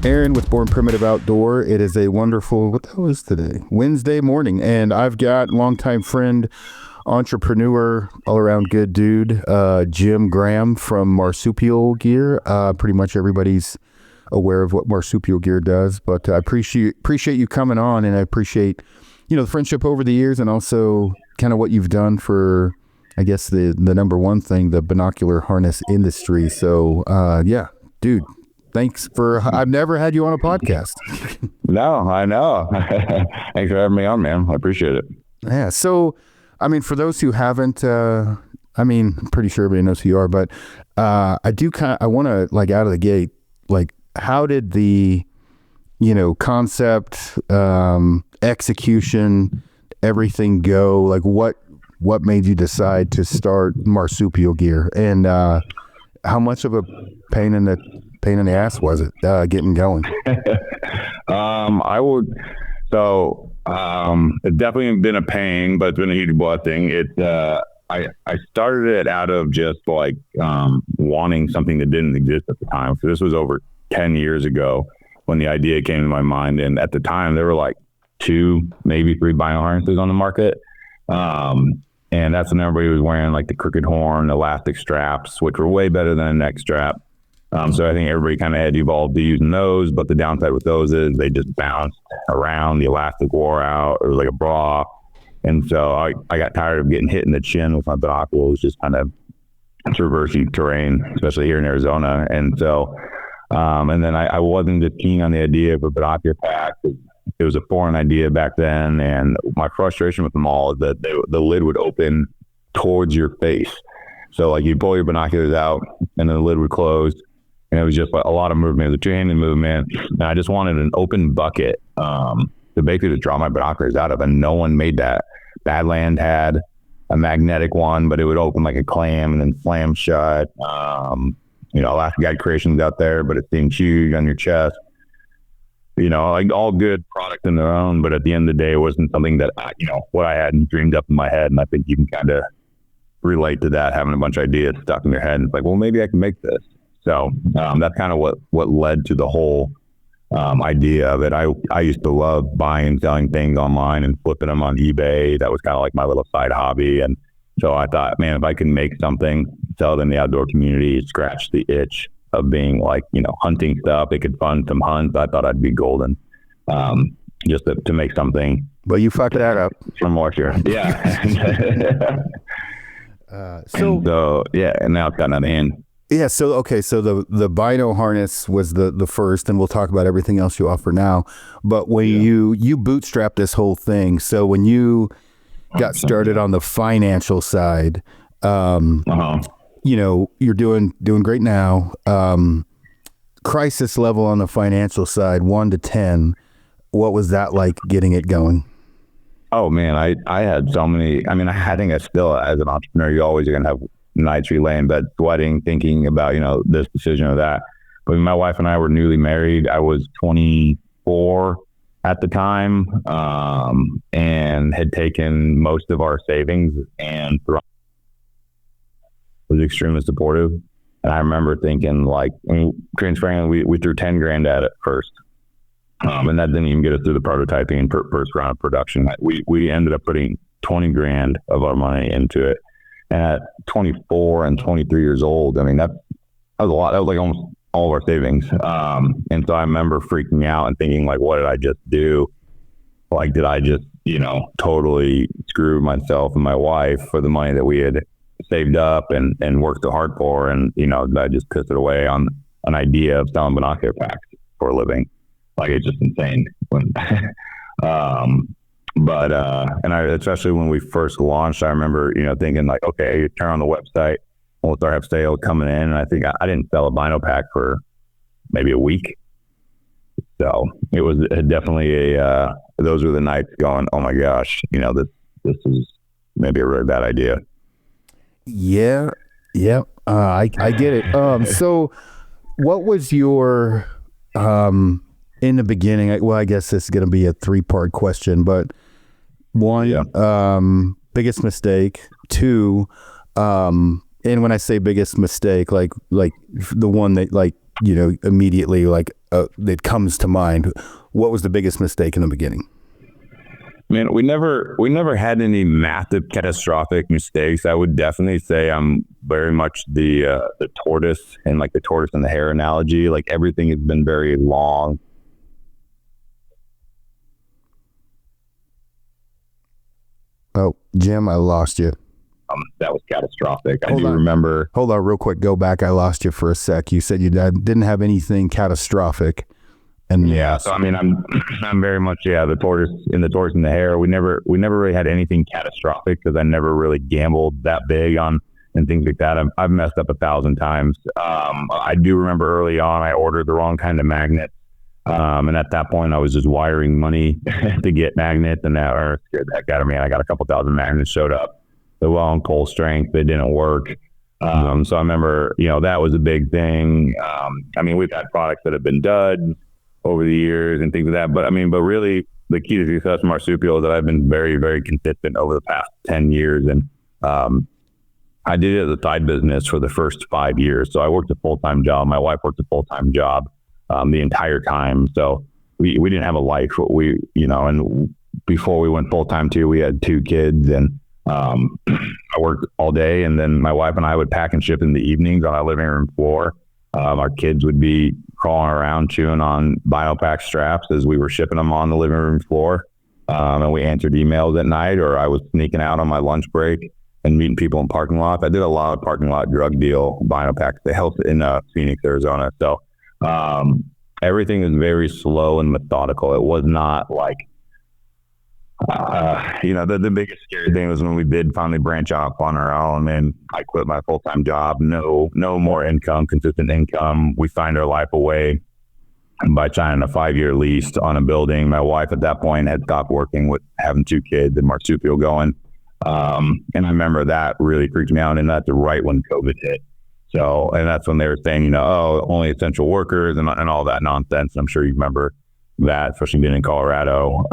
Aron with Born Primitive Outdoor. It is a wonderful, what the hell is today? Wednesday morning. And I've got longtime friend, entrepreneur, all-around good dude, Jim Graham from Marsupial Gear. Pretty much everybody's aware of what Marsupial Gear does, but I appreciate you coming on, and I appreciate, the friendship over the years, and also kind of what you've done for, I guess, the number one thing, the binocular harness industry. So, yeah, dude. Thanks I've never had you on a podcast. No, I know. Thanks for having me on, man. I appreciate it. Yeah. So, for those who haven't, I'm pretty sure everybody knows who you are, but I want to, out of the gate, how did the, concept, execution, everything go? What made you decide to start Marsupial Gear, and how much of a pain in the ass was it getting going? It's definitely been a pain, but it's been a huge blessing. I started it out of just wanting something that didn't exist at the time. So this was over 10 years ago when the idea came to my mind. And at the time there were 2, maybe 3 bino harnesses on the market. And that's when everybody was wearing the crooked horn, elastic straps, which were way better than a neck strap. So I think everybody kind of had evolved to using those, but the downside with those is they just bounced around, the elastic wore out, or like a bra. And so I got tired of getting hit in the chin with my binoculars, just kind of traversing terrain, especially here in Arizona. And so, and then I wasn't just keen on the idea of a binocular pack. It was a foreign idea back then. And my frustration with them all is that the lid would open towards your face. So you pull your binoculars out and then the lid would close. And it was just a lot of movement. It was a two-handed movement. And I just wanted an open bucket to basically just draw my binoculars out of. And no one made that. Badland had a magnetic one, but it would open like a clam and then slam shut. Alaska Guide Creations out there, but it seemed huge on your chest. All good products in their own, but at the end of the day, it wasn't something that, what I had dreamed up in my head. And I think you can kind of relate to that, having a bunch of ideas stuck in your head. And it's well, maybe I can make this. So that's kind of what led to the whole idea of it. I used to love buying and selling things online and flipping them on eBay. That was kind of my little side hobby. And so I thought, man, if I can make something, sell it in the outdoor community, scratch the itch of being hunting stuff. It could fund some hunts. I thought I'd be golden just to make something. But you fucked that up. From more sure. Yeah. And now it's got another end. Yeah. So, okay. So the bino harness was the first, and we'll talk about everything else you offer now. But when you bootstrapped this whole thing, so when you got started on the financial side, you're doing great now. Crisis level on the financial side, 1 to 10. What was that like getting it going? Oh man, I had so many. I think I still, as an entrepreneur, you always are going to have nights where you lay in bed sweating, thinking about, this decision or that. But my wife and I were newly married. I was 24 at the time, and had taken most of our savings and was extremely supportive. And I remember thinking, transparently, we threw 10 grand at it first. And that didn't even get us through the prototyping and first round of production. We ended up putting 20 grand of our money into it. And at 24 and 23 years old, that was a lot. That was almost all of our savings. And so I remember freaking out and thinking, what did I just do? Did I just, totally screw myself and my wife for the money that we had saved up and worked so hard for? And, I just pissed it away on an idea of selling binocular packs for a living. It's just insane. And especially when we first launched, I remember, thinking okay, you turn on the website, we'll start have sales coming in. And I think I didn't sell a bino pack for maybe a week. So it was definitely those were the nights going, oh my gosh, this is maybe a really bad idea. Yeah. Yeah. I get it. So what was your, in the beginning, well, I guess this is going to be a 3-part question, but one, biggest mistake. 2, and when I say biggest mistake, like the one that immediately like that comes to mind? What was the biggest mistake in the beginning? Man, we never had any massive catastrophic mistakes. I would definitely say I'm very much the tortoise and like the tortoise and the hare analogy. Like everything has been very long. Oh, Jim, I lost you. That was catastrophic. Hold on. Remember. Hold on real quick. Go back. I lost you for a sec. You said you didn't have anything catastrophic. And yeah, so I mean, I'm very much the tortoise and the hare. We never really had anything catastrophic because I never really gambled that big on and things like that. I've messed up 1,000 times. I do remember early on I ordered the wrong kind of magnet, and at that point I was just wiring money to get magnets, and that scared the heck out of me. And I got a couple thousand magnets showed up. The well coal strength, they didn't work. So I remember that was a big thing. I mean, we've had products that have been duds over the years and things like that. But really the key to success Marsupial is that I've been very, very consistent over the past 10 years. And I did it as a side business for the first 5 years. So I worked a full-time job. My wife worked a full-time job the entire time. So we didn't have a life. And before we went full-time too, we had 2 kids, and I worked all day. And then my wife and I would pack and ship in the evenings on our living room floor. Our kids would be crawling around chewing on vinyl pack straps as we were shipping them on the living room floor. And we answered emails at night, or I was sneaking out on my lunch break and meeting people in parking lots. I did a lot of parking lot drug deal vinyl packs to help in Phoenix, Arizona. So everything was very slow and methodical. It was not like, the biggest scary thing was when we did finally branch off on our own, and I quit my full-time job. No more income, consistent income. We signed our life away by signing a 5-year lease on a building. My wife at that point had stopped working with having 2 kids and Marsupial going. And I remember that really freaked me out. And that's right when COVID hit. So, and that's when they were saying, only essential workers and all that nonsense. I'm sure you remember that, especially being in Colorado.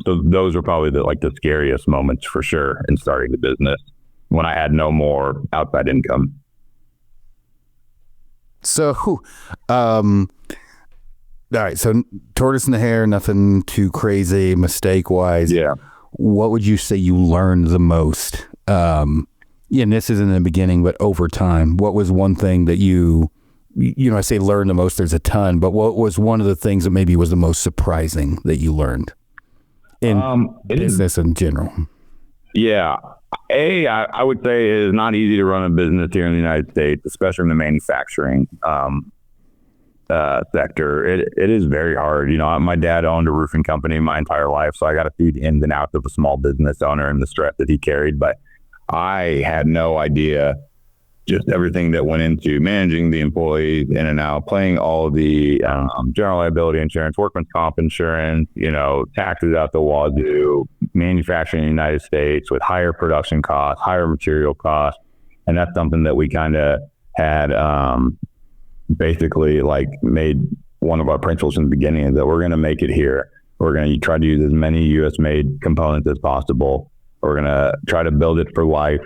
So those were probably the scariest moments for sure in starting the business, when I had no more outside income. So, all right. So tortoise and the hare, nothing too crazy mistake wise. Yeah. What would you say you learned the most? And this is in the beginning, but over time, what was one thing that I say learn the most, there's a ton, but what was one of the things that maybe was the most surprising that you learned in business in general? Yeah. I would say it is not easy to run a business here in the United States, especially in the manufacturing sector. It is very hard. My dad owned a roofing company my entire life, so I got to see the ins and outs of a small business owner and the stress that he carried. But I had no idea just everything that went into managing the employees in and out, paying all the general liability insurance, workman's comp insurance, taxes out the wazoo, manufacturing in the United States with higher production costs, higher material costs. And that's something that we kind of had basically made one of our principles in the beginning, is that we're going to make it here. We're going to try to use as many U.S. made components as possible. We're going to try to build it for life.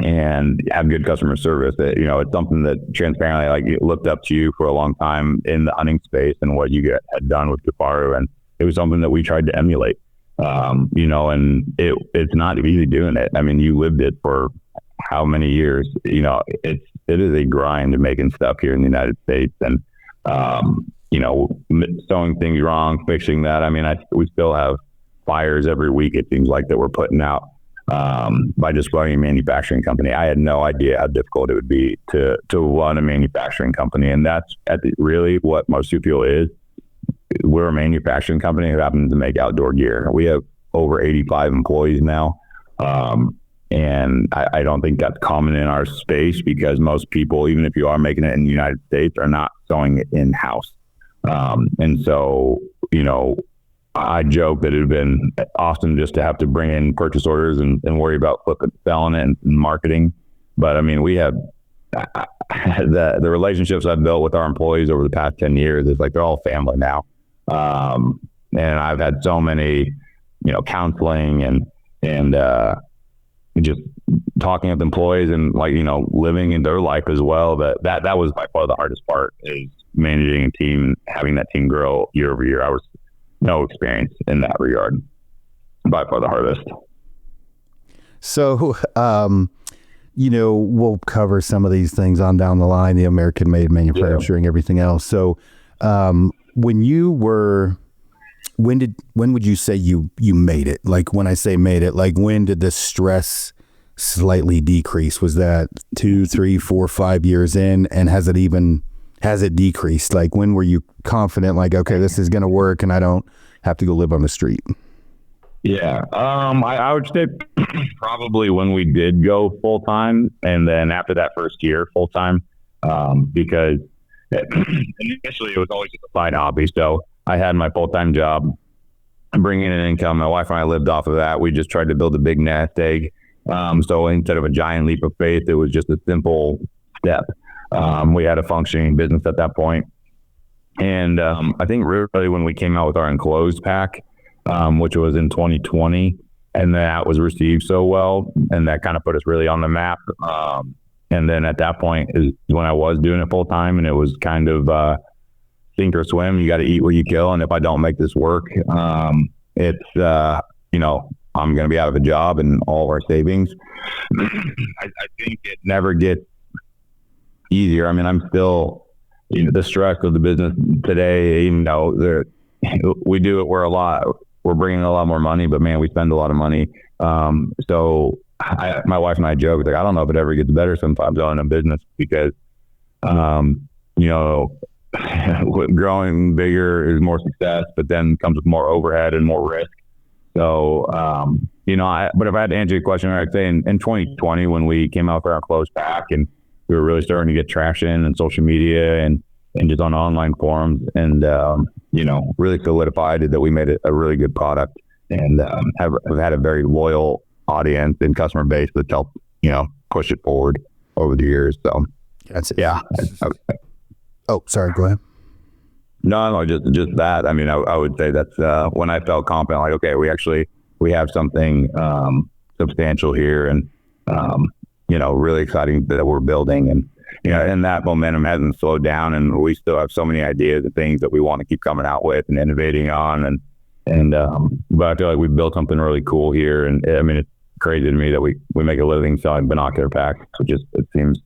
And have good customer service. It's something that transparently, looked up to you for a long time in the hunting space and what you had done with Kifaru, and it was something that we tried to emulate. And it's not easy doing it. I mean, you lived it for how many years? It is a grind making stuff here in the United States, and sewing things wrong, fixing that. I mean, we still have fires every week. It seems like that we're putting out. By just running a manufacturing company. I had no idea how difficult it would be to run a manufacturing company. And that's really what Marsupial is. We're a manufacturing company who happens to make outdoor gear. We have over 85 employees now. And I don't think that's common in our space, because most people, even if you are making it in the United States, are not sewing it in-house. And so, I joke that it would have been awesome just to have to bring in purchase orders and worry about selling it and marketing. But I mean, we have the relationships I've built with our employees over the past 10 years is they're all family now. And I've had so many, counseling and just talking with employees and like, living in their life as well, that was by far the hardest part, is managing a team and having that team grow year over year. I was no experience in that regard. By far the hardest. So, we'll cover some of these things on down the line, the American made manufacturing, everything else. So, when would you say you made it? Like, when I say made it, like, when did the stress slightly decrease? Was that 2, 3, 4, 5 years in? And has it decreased? Like, when were you confident, like, okay, this is going to work and I don't have to go live on the street? Yeah. I would say probably when we did go full time, and then after that first year full time, because initially it was always just a side hobby. So I had my full time job, bringing in income. My wife and I lived off of that. We just tried to build a big nest egg. So instead of a giant leap of faith, it was just a simple step. We had a functioning business at that point. And I think really when we came out with our enclosed pack, which was in 2020, and that was received so well, and that kind of put us really on the map. And then at that point is when I was doing it full time, and it was kind of sink or swim. You got to eat what you kill, and if I don't make this work, it's I'm going to be out of a job and all of our savings. I think it never gets easier. I mean, I'm still the stress of the business today. We do it. We're bringing a lot more money, but man, we spend a lot of money. So my wife and I joke, like, I don't know if it ever gets better sometimes owning a business, because, growing bigger is more success, but then comes with more overhead and more risk. So, but if I had to answer your question, I'd say in 2020, when we came out for our closed pack and we were really starting to get traction in social media and just on online forums, and, really solidified that we made a really good product, and have had a very loyal audience and customer base that's helped, push it forward over the years. So that's it. Yeah. Oh, sorry. Go ahead. No, just that. I mean, I would say that's when I felt confident, like, okay, we have something substantial here, and really exciting that we're building, and and that momentum hasn't slowed down, and we still have so many ideas and things that we want to keep coming out with and innovating on, but I feel like we've built something really cool here, and I mean, it's crazy to me that we make a living selling binocular packs, which is, it seems,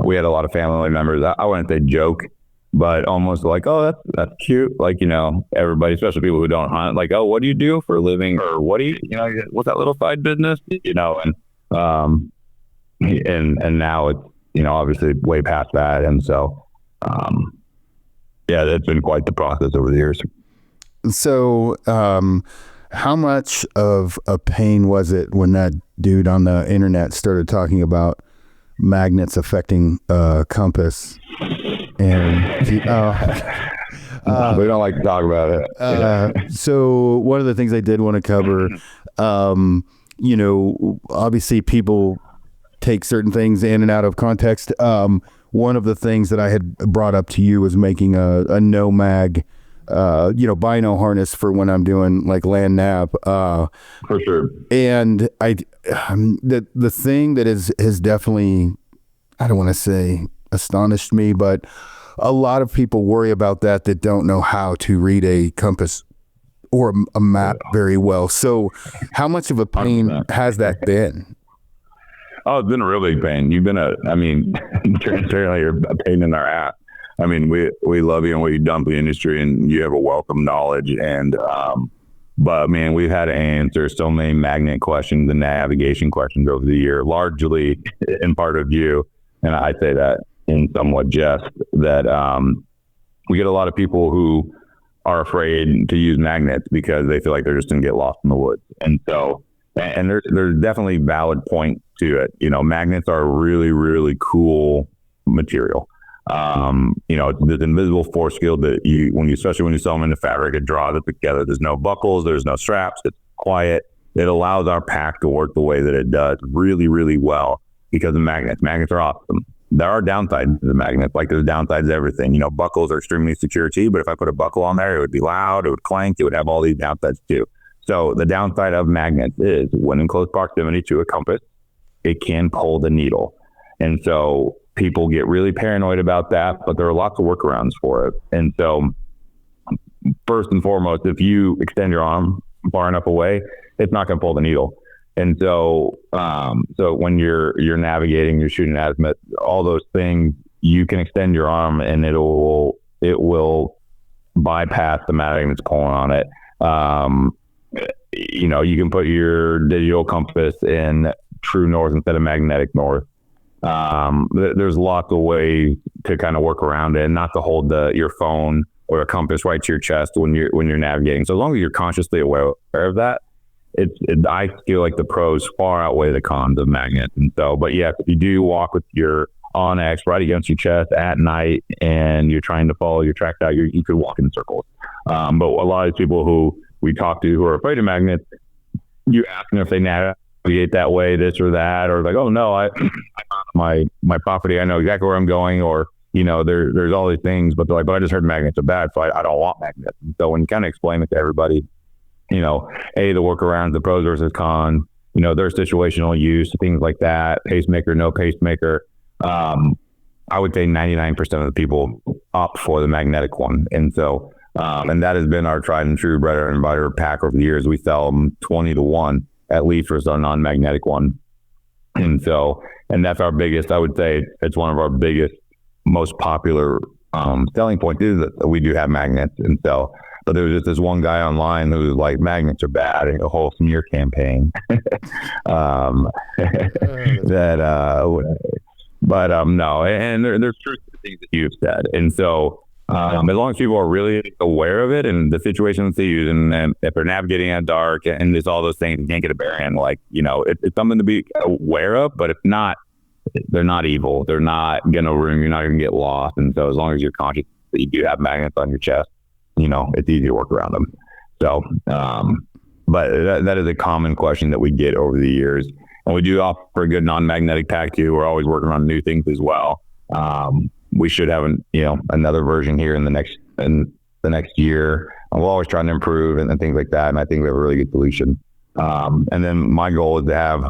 we had a lot of family members, I wouldn't say joke, but almost like, oh, that's cute. Like, everybody, especially people who don't hunt, like, oh, what do you do for a living? Or what do you, what's that little side business? And now it's, obviously way past that. And so, that's been quite the process over the years. So, how much of a pain was it when that dude on the internet started talking about magnets affecting compass? And we don't like to talk about it. So one of the things I did want to cover, obviously people take certain things in and out of context. One of the things that I had brought up to you was making a no mag, bino harness for when I'm doing like land nav. For sure. And the thing that has definitely, I don't want to say astonished me, but a lot of people worry about that don't know how to read a compass or a map very well. So how much of a pain 100%. Has that been? Oh, it's been a real big pain. You've been transparently, you're a pain in our ass. I mean, we love you and what you've done for the industry, and you have a wealth of knowledge, and but man, we've had to answer so many magnet questions and navigation questions over the year, largely in part of you. And I say that in somewhat jest, that we get a lot of people who are afraid to use magnets because they feel like they're just going to get lost in the woods. And so, and there's definitely valid point to it. Magnets are a really, really cool material. It's this invisible force field that especially when you sew them into fabric, it draws it together. There's no buckles, there's no straps, it's quiet. It allows our pack to work the way that it does really, really well because of magnets. Magnets are awesome. There are downsides to the magnets, like there's downsides to everything. Buckles are extremely secure too, but if I put a buckle on there, it would be loud, it would clank, it would have all these downsides too. So the downside of magnets is when in close proximity to a compass, it can pull the needle. And so people get really paranoid about that, but there are lots of workarounds for it. And so first and foremost, if you extend your arm far enough away, it's not going to pull the needle. And so, so when you're navigating, you're shooting azimuth, all those things, you can extend your arm and it will bypass the matting that's pulling on it. You can put your digital compass in true north instead of magnetic north. There's lots of ways to kind of work around it and not to hold your phone or a compass right to your chest when you're navigating. So as long as you're consciously aware of that, I feel like the pros far outweigh the cons of magnets. And so, but yeah, if you do walk with your Onyx right against your chest at night and you're trying to follow your track out, you could walk in circles. But a lot of people who we talk to who are afraid of magnets, you ask them if they navigate that way, this or that, or like, oh no, I found my property, I know exactly where I'm going, or there's all these things, but they're like, but I just heard magnets are bad, so I don't want magnets. And so when you kind of explain it to everybody, the workarounds, the pros versus cons, their situational use, things like that, pacemaker, no pacemaker. I would say 99% of the people opt for the magnetic one. And so, and that has been our tried and true bread and butter pack over the years. We sell them 20 to 1 at least for a non-magnetic one. And so, and that's our biggest, I would say it's one of our biggest, most popular selling points is that we do have magnets. And so, but there was just this one guy online who was like, magnets are bad, and a whole smear campaign. No, and there's truth to the things that you've said. And so, as long as people are really aware of it and the situations they use, and if they're navigating at dark and there's all those things, you can't get a bearing, it's something to be aware of, but if not, they're not evil. They're not going to ruin, you're not going to get lost. And so as long as you're conscious that you do have magnets on your chest, it's easy to work around them. So, but that is a common question that we get over the years. And we do offer a good non-magnetic pack too. We're always working on new things as well. We should have another version here in the next year. And we'll always try to improve and things like that. And I think we have a really good solution. And then my goal is to have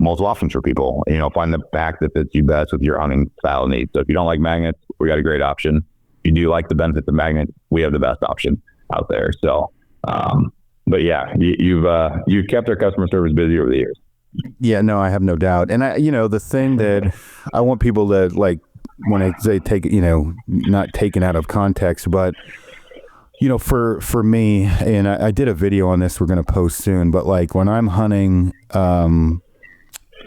multiple options for people. Find the pack that fits you best with your hunting style needs. So if you don't like magnets, we got a great option. If you do like the benefits of magnets, we have the best option out there. So, but yeah, you've kept our customer service busy over the years. Yeah, no, I have no doubt. And the thing that I want people to like, when I say take, not taken out of context, but for me, and I did a video on this we're going to post soon, but like when I'm hunting,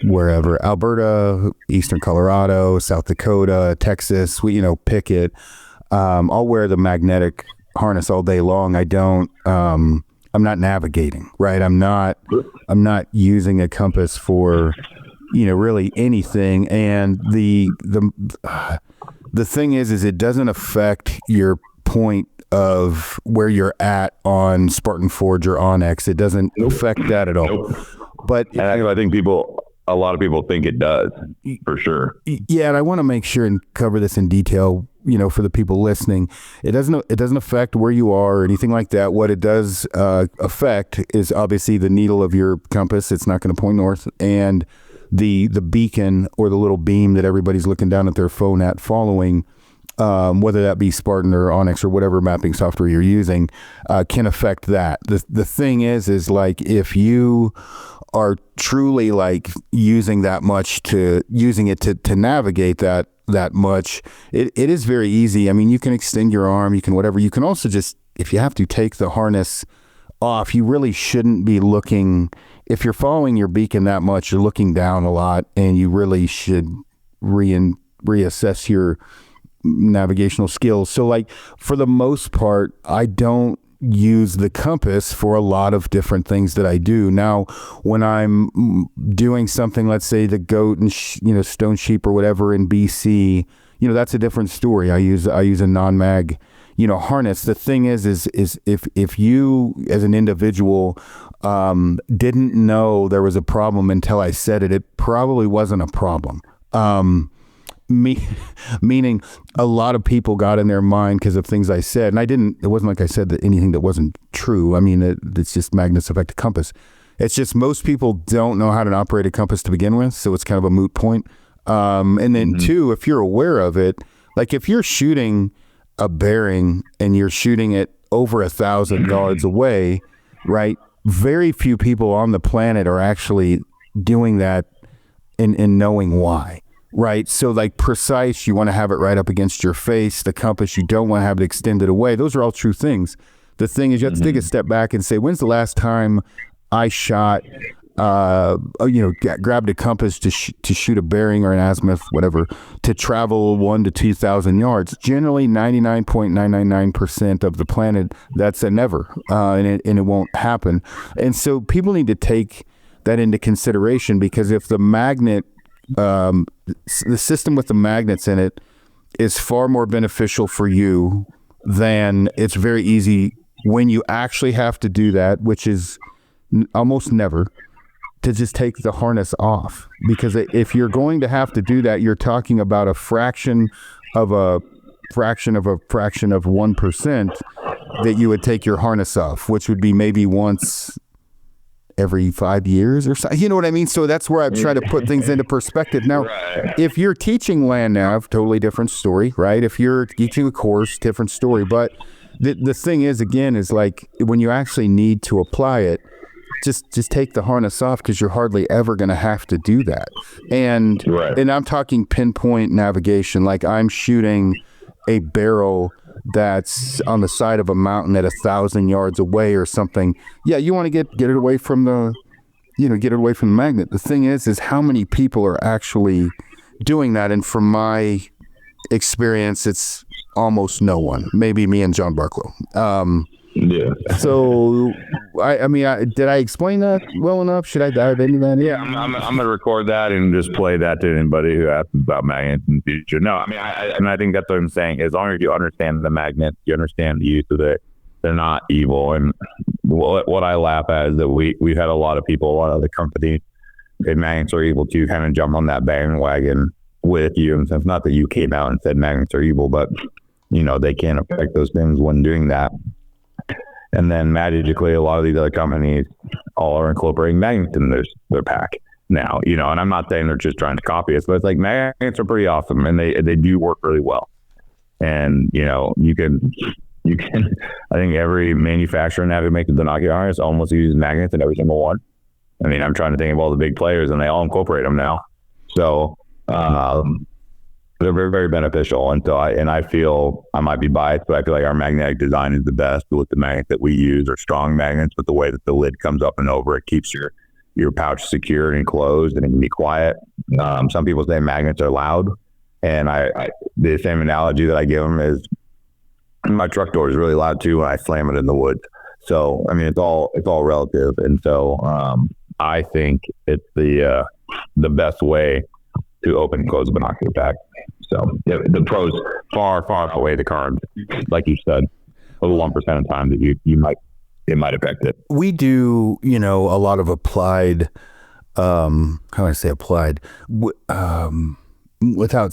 wherever, Alberta, Eastern Colorado, South Dakota, Texas, pick it. I'll wear the magnetic harness all day long. I'm not navigating, right? I'm not using a compass for, really anything. And the thing is it doesn't affect your point of where you're at on Spartan Forge or Onyx. It doesn't affect that at all. But I think a lot of people think it does, for sure. Yeah, and I want to make sure and cover this in detail, for the people listening. It doesn't affect where you are or anything like that. What it does affect is obviously the needle of your compass. It's not going to point north, and the beacon or the little beam that everybody's looking down at their phone at following, whether that be Spartan or Onyx or whatever mapping software you're using, can affect that. The thing is like if you are truly like using it to navigate that much, it is very easy. I mean, you can extend your arm, you can whatever. You can also just, if you have to, take the harness off. You really shouldn't be looking, if you're following your beacon that much, you're looking down a lot, and you really should reassess your navigational skills. So like for the most part, I don't use the compass for a lot of different things that I do. Now, when I'm doing something, let's say the goat and stone sheep or whatever in BC, that's a different story. I use a non-mag harness. The thing is if you as an individual didn't know there was a problem until I said it, it probably wasn't a problem. Meaning a lot of people got in their mind because of things I said, and it wasn't like I said that anything that wasn't true. I mean, it's just magnets affect the compass. It's just most people don't know how to operate a compass to begin with, so it's kind of a moot point. And then two, if you're aware of it, like if you're shooting a bearing and you're shooting it over 1,000 yards away, right? Very few people on the planet are actually doing that and knowing why, right? So like precise, you want to have it right up against your face. The compass, you don't want to have it extended away. Those are all true things. The thing is, you have to take a step back and say, when's the last time I shot, grabbed a compass to shoot a bearing or an azimuth, whatever, to travel 1,000 to 2,000 yards? Generally, 99.999% of the planet, that's a never, and it won't happen. And so people need to take that into consideration, because if the magnet, the system with the magnets in it is far more beneficial for you, then it's very easy when you actually have to do that, which is almost never, to just take the harness off. Because if you're going to have to do that, you're talking about a fraction of 1% that you would take your harness off, which would be maybe once every 5 years or so. You know what I mean? So that's where I've tried to put things into perspective. Now, if you're teaching land nav, totally different story, right? If you're teaching a course, different story. But the thing is, again, is like when you actually need to apply it, just take the harness off, because you're hardly ever going to have to do that. And I'm talking pinpoint navigation, like I'm shooting a barrel that's on the side of a mountain at 1,000 yards away or something. Yeah, you want to get it away from the magnet. The thing is how many people are actually doing that? And from my experience, it's almost no one. Maybe me and John Barklow. Yeah. So, I mean, did I explain that well enough? Should I dive into that? Yeah, I'm going to record that and just play that to anybody who asks about magnets in the future. No, I mean, I think that's what I'm saying. As long as you understand the magnets, you understand the use of it, they're not evil. And what I laugh at is that we've had a lot of people, a lot of the companies, if magnets are evil too, kind of jump on that bandwagon with you. And it's not that you came out and said magnets are evil, but, they can affect those things when doing that. And then magically, a lot of these other companies all are incorporating magnets in their pack now, and I'm not saying they're just trying to copy us, but it's like magnets are pretty awesome, and they do work really well. And, you can, I think every manufacturer now who makes a binocular harness almost uses magnets in every single one. I mean, I'm trying to think of all the big players, and they all incorporate them now. So, they're very, very beneficial. And so I feel, I might be biased, but I feel like our magnetic design is the best with the magnets that we use are strong magnets, but the way that the lid comes up and over, it keeps your pouch secured and closed, and it can be quiet. Some people say magnets are loud, and I the same analogy that I give them is my truck door is really loud too when I slam it in the woods. So, I mean, it's all relative. And so I think it's the best way to open and close a binocular pack. So the pros far outweigh the cons, like you said. A 1% of time that it might affect it. We do, a lot of applied, how do I say applied, without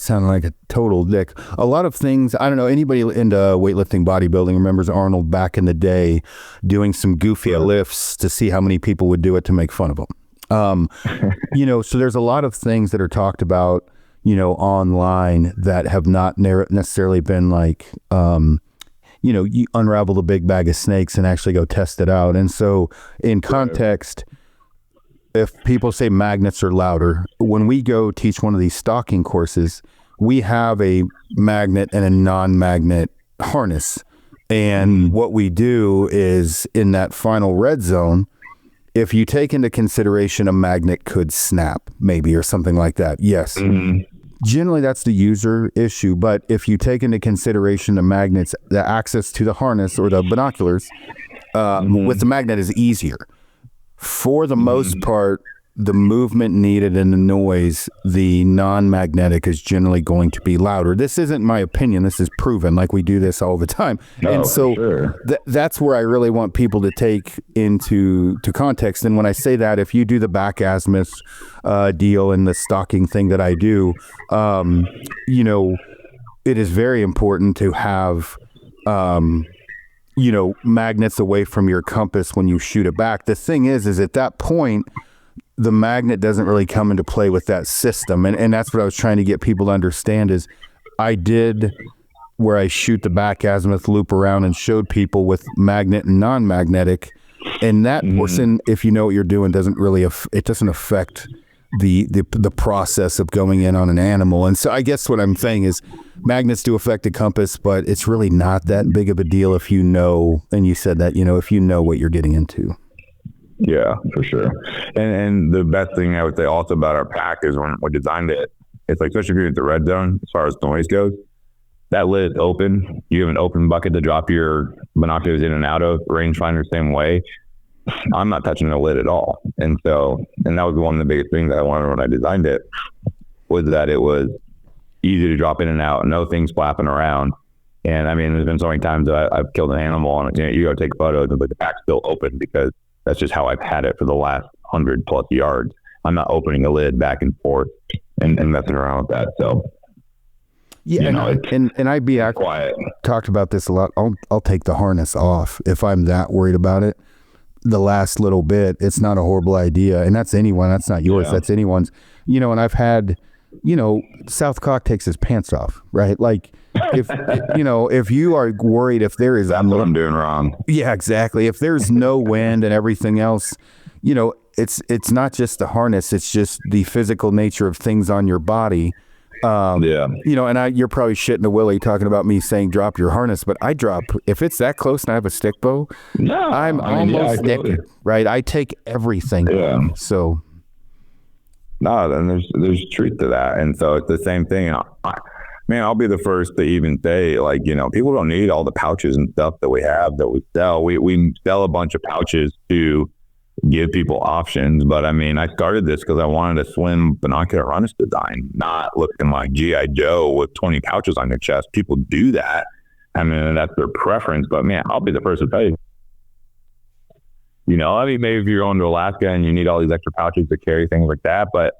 sounding like a total dick. A lot of things, I don't know, anybody into weightlifting, bodybuilding remembers Arnold back in the day doing some goofy lifts to see how many people would do it to make fun of him. So there's a lot of things that are talked about, online that have not necessarily been like, you unravel the big bag of snakes and actually go test it out. And so in context, if people say magnets are louder, when we go teach one of these stalking courses, we have a magnet and a non-magnet harness. And what we do is in that final red zone, if you take into consideration a magnet could snap maybe or something like that, yes. Generally, that's the user issue. But if you take into consideration the magnets, the access to the harness or the binoculars, with the magnet is easier. For the most part, the movement needed and the noise, the non-magnetic is generally going to be louder. This isn't my opinion. This is proven. Like, we do this all the time. And so that's where I really want people to take into context. And when I say that, if you do the back azimuth deal and the stalking thing that I do, it is very important to have magnets away from your compass when you shoot it back. The thing is at that point, the magnet doesn't really come into play with that system. And that's what I was trying to get people to understand is I did where I shoot the back azimuth, loop around, and showed people with magnet and non-magnetic. And that portion, if you know what you're doing, doesn't really, it doesn't affect the process of going in on an animal. And so I guess what I'm saying is magnets do affect the compass, but it's really not that big of a deal if you know, and you said that, if you know what you're getting into. Yeah, for sure. And the best thing I would say also about our pack is when we designed it, it's like, especially if you're at the red zone, as far as noise goes, that lid open, you have an open bucket to drop your binoculars in and out of, rangefinder same way. I'm not touching the lid at all. And that was one of the biggest things that I wanted when I designed it, was that it was easy to drop in and out, no things flapping around. And I mean, there's been so many times that I've killed an animal and you go take photos and the pack's still open because that's just how I've had it for the last 100+ yards. I'm not opening a lid back and forth and messing around with that. So yeah, and I'd be quiet. Talked about this a lot. I'll take the harness off if I'm that worried about it. The last little bit, it's not a horrible idea, and that's anyone. That's not yours. Yeah. That's anyone's. And I've had, South Cock takes his pants off, right? Like, if you are worried if there is, that's what I'm doing wrong. Yeah, exactly. If there's no wind and everything else, it's not just the harness. It's just the physical nature of things on your body. And you're probably shitting a willy talking about me saying drop your harness, but I drop if it's that close and I have a stick bow. No, I'm almost naked, right? I take everything. Yeah. So no, then there's truth to that, and so it's the same thing. I'll be the first to even say, like, people don't need all the pouches and stuff that we have that we sell. We sell a bunch of pouches to give people options, but I mean, I started this because I wanted a slim binocular harness design, not looking like G.I. Joe with 20 pouches on your chest. People do that. I mean, that's their preference, but man, I'll be the first to tell you. Maybe if you're going to Alaska and you need all these extra pouches to carry things like that, but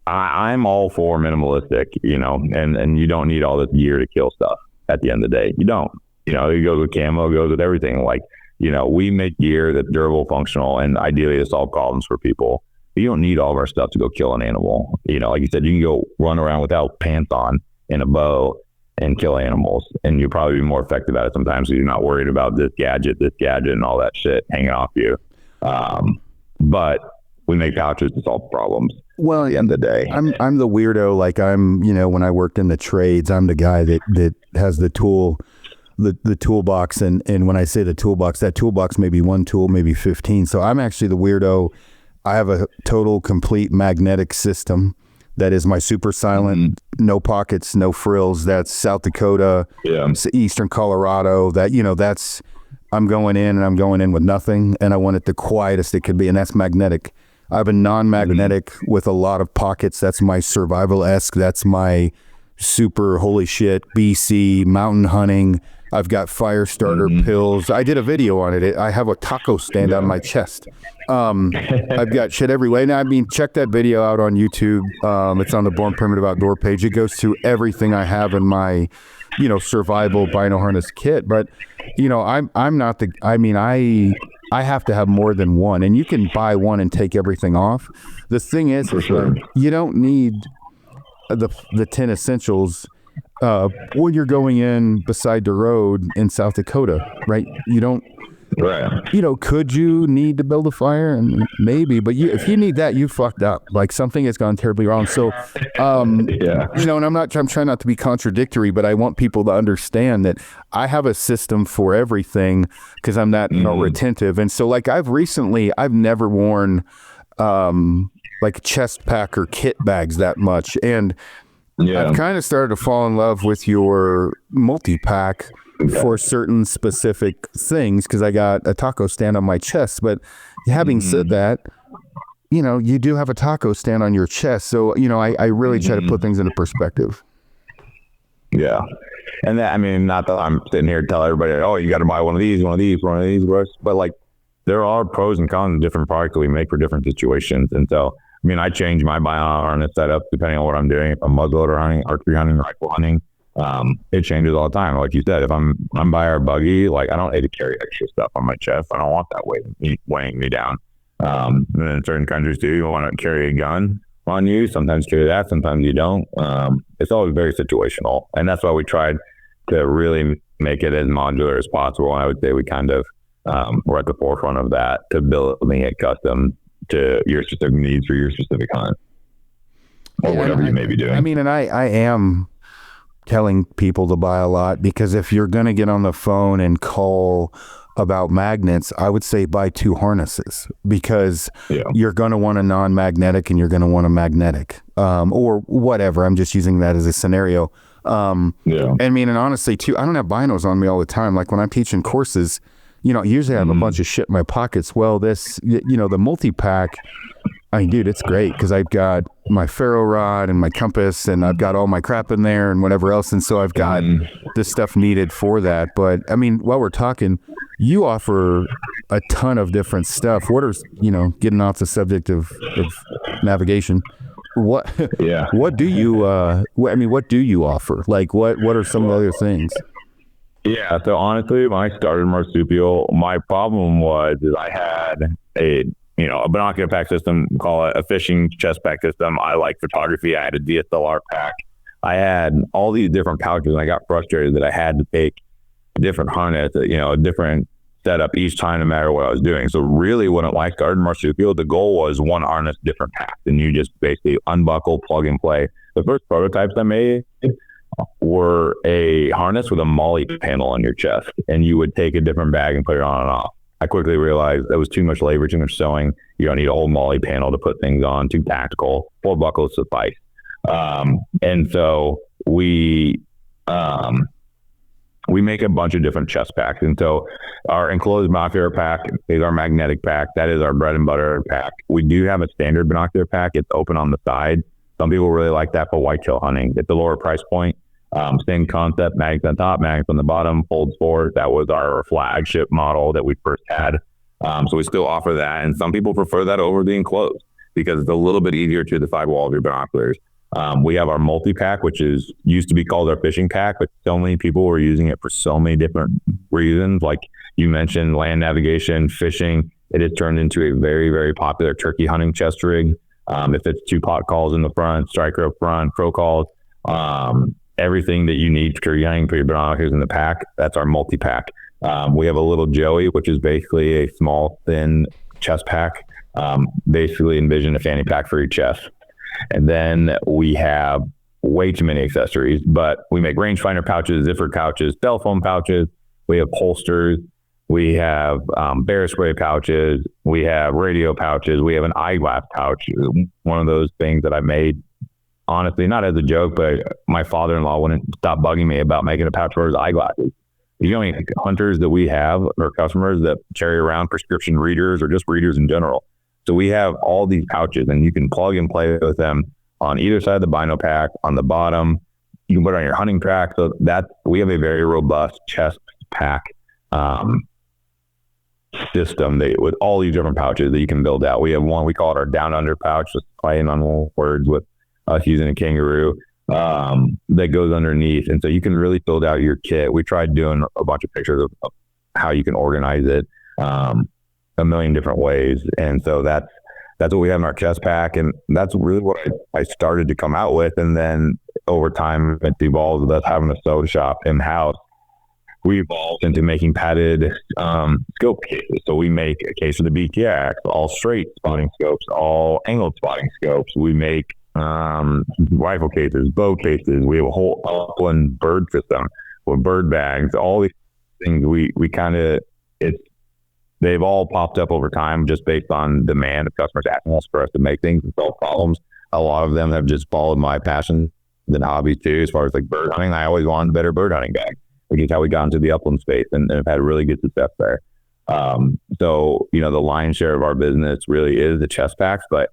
I'm all for minimalistic, and you don't need all this gear to kill stuff at the end of the day. You don't, it goes with camo, it goes with everything. Like, we make gear that's durable, functional, and ideally to solve problems for people. But you don't need all of our stuff to go kill an animal. Like you said, you can go run around without pants on and a bow and kill animals, and you'll probably be more effective at it sometimes because you're not worried about this gadget, and all that shit hanging off you. But we make pouches to solve problems. Well, at the end of the day, I'm the weirdo. Like when I worked in the trades, I'm the guy that has the toolbox, and when I say the toolbox, that toolbox may be one tool, maybe 15. So I'm actually the weirdo. I have a total complete magnetic system that is my super silent, no pockets, no frills. That's South Dakota, Eastern Colorado. That's I'm going in with nothing, and I want it the quietest it could be, and that's magnetic. I have a non-magnetic with a lot of pockets. That's my survival-esque. That's my super holy shit BC mountain hunting. I've got fire starter pills. I did a video on it. I have a taco stand on my chest. I've got shit every way. Now, check that video out on YouTube. It's on the Born Primitive Outdoor page. It goes through everything I have in my, survival bino harness kit. But, I'm not I have to have more than one, and you can buy one and take everything off. The thing is you don't need the 10 essentials when you're going in beside the road in South Dakota, right? You don't, could you need to build a fire? And maybe, but if you need that, you fucked up. Like something has gone terribly wrong. So, and I'm trying not to be contradictory, but I want people to understand that I have a system for everything because I'm that retentive. And so like I've never worn like chest pack or kit bags that much. And I've kind of started to fall in love with your multi-pack for certain specific things because I got a taco stand on my chest. But having said that, you do have a taco stand on your chest. So, I really try to put things into perspective. Yeah. And that, not that I'm sitting here to tell everybody, oh, you got to buy one of these, but like there are pros and cons of different products that we make for different situations. And so, I change my bino harness setup depending on what I'm doing. If I'm muzzleloader hunting, archery hunting, rifle hunting, It changes all the time. Like you said, if I'm by our buggy, like I don't need to carry extra stuff on my chest. I don't want that weighing me down. And then in certain countries too, you want to carry a gun on you. Sometimes carry that, sometimes you don't. It's always very situational, and that's why we tried to really make it as modular as possible. And I would say we kind of were at the forefront of that, to building it custom to your specific needs for your specific hunt or whatever you may be doing. I mean, and I am telling people to buy a lot, because if you're going to get on the phone and call about magnets, I would say buy 2 harnesses, because you're going to want a non-magnetic and you're going to want a magnetic, or whatever. I'm just using that as a scenario. I mean, and honestly too, I don't have binos on me all the time. Like when I'm teaching courses, usually I have a bunch of shit in my pockets. Well, this, the multi-pack, I mean, dude, it's great because I've got my ferro rod and my compass, and I've got all my crap in there and whatever else. And so I've got the stuff needed for that. But I mean, while we're talking, you offer a ton of different stuff. What are, getting off the subject of navigation, what do you, what do you offer? Like what are some of the other things? Yeah. So honestly, when I started Marsupial, my problem was I had a binocular pack system, call it a fishing chest pack system. I like photography. I had a DSLR pack. I had all these different pouches, and I got frustrated that I had to take a different harness, a different setup each time, no matter what I was doing. So really, when I started Marsupial, the goal was one harness, different pack, and you just basically unbuckle, plug and play. The first prototypes I made were a harness with a molly panel on your chest, and you would take a different bag and put it on and off. I quickly realized that was too much labor, too much sewing. You don't need a whole molly panel to put things on, too tactical. 4 buckles suffice. And so we make a bunch of different chest packs. And so our enclosed binocular pack is our magnetic pack. That is our bread and butter pack. We do have a standard binocular pack. It's open on the side. Some people really like that for whitetail hunting. It's a lower price point. Same concept, magnets on top, magnets on the bottom, folds forward. That was our flagship model that we first had. So we still offer that. And some people prefer that over the enclosed because it's a little bit easier to the sidewall of your binoculars. We have our multi-pack, which used to be called our fishing pack, but so many people were using it for so many different reasons. Like you mentioned, land navigation, fishing. It has turned into a very, very popular turkey hunting chest rig. If it's 2 pot calls in the front, striker up front, crow calls, everything that you need for your binoculars in the pack, that's our multi-pack. We have a little Joey, which is basically a small, thin chest pack. Basically envision a fanny pack for your chest. And then we have way too many accessories, but we make rangefinder pouches, zipper pouches, cell phone pouches. We have holsters. We have bear spray pouches. We have radio pouches. We have an eyeglass pouch. One of those things that I made, honestly, not as a joke, but my father-in-law wouldn't stop bugging me about making a pouch for his eyeglasses. The only hunters that we have are customers that carry around prescription readers or just readers in general. So we have all these pouches, and you can plug and play with them on either side of the bino pack. On the bottom, you can put it on your hunting track. So we have a very robust chest pack system with all these different pouches that you can build out. We have one, we call it our down under pouch, just playing on words with us using a kangaroo that goes underneath. And so you can really build out your kit. We tried doing a bunch of pictures of how you can organize it a million different ways. And so that's what we have in our chest pack. And that's really what I started to come out with. And then over time, it evolved with us having a sew shop in-house. We evolved into making padded scope cases. So we make a case for the BTX, all straight spotting scopes, all angled spotting scopes. We make rifle cases, bow cases. We have a whole upland bird system with bird bags. All these things we kind of, they've all popped up over time just based on demand of customers asking us for us to make things and solve problems. A lot of them have just followed my passion and hobby too, as far as like bird hunting. I always wanted a better bird hunting bag, which is how we got into the upland space and have had really good success there. So, the lion's share of our business really is the chest packs, but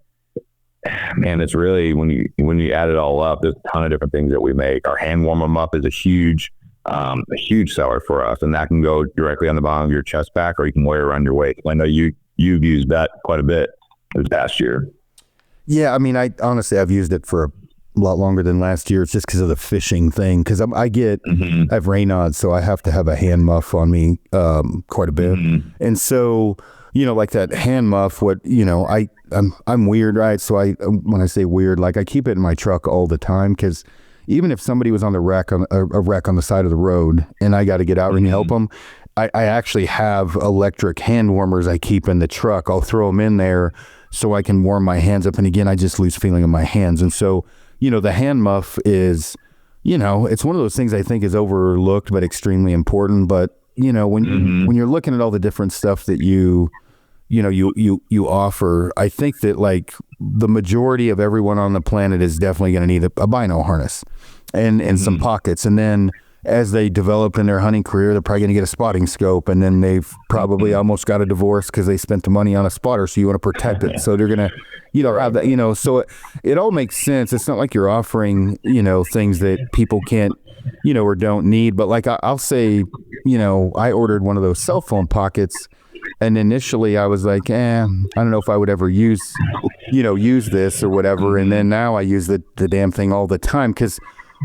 man, it's really, when you add it all up, there's a ton of different things that we make. Our hand warm them up is a huge seller for us, and that can go directly on the bottom of your chest pack, or you can wear it around your waist. I know you've used that quite a bit this past year. Yeah, I mean, I've used it for a lot longer than last year. It's just because of the fishing thing. Because I have Raynaud, so I have to have a hand muff on me quite a bit. And so, like that hand muff, I'm weird, right? So when I say weird, like I keep it in my truck all the time, because even if somebody was on the wreck on a wreck on the side of the road and I got to get out and help them, I actually have electric hand warmers I keep in the truck. I'll throw them in there so I can warm my hands up. And again, I just lose feeling in my hands. And so, the hand muff is, it's one of those things I think is overlooked, but extremely important. But, when you're looking at all the different stuff that you offer, I think that like the majority of everyone on the planet is definitely going to need a bino harness and some pockets. And then as they develop in their hunting career, they're probably going to get a spotting scope, and then they've probably almost got a divorce because they spent the money on a spotter. So you want to protect it. So they're going to, have that, so it all makes sense. It's not like you're offering, things that people can't, or don't need. But like I'll say, I ordered one of those cell phone pockets, and initially I was like, I don't know if I would ever use this or whatever. And then now I use the damn thing all the time, because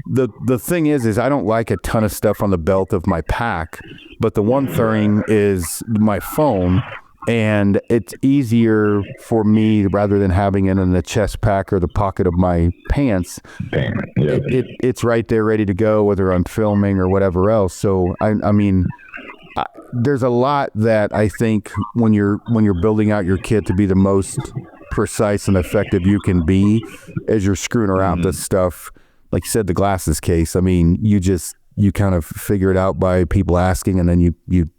the thing is I don't like a ton of stuff on the belt of my pack, but the one thing is my phone, and it's easier for me rather than having it in the chest pack or the pocket of my pants. It's right there ready to go, whether I'm filming or whatever else. So I mean, there's a lot that I think when you're building out your kit to be the most precise and effective you can be, as you're screwing around this stuff, like you said, the glasses case, I mean, you kind of figure it out by people asking, and then you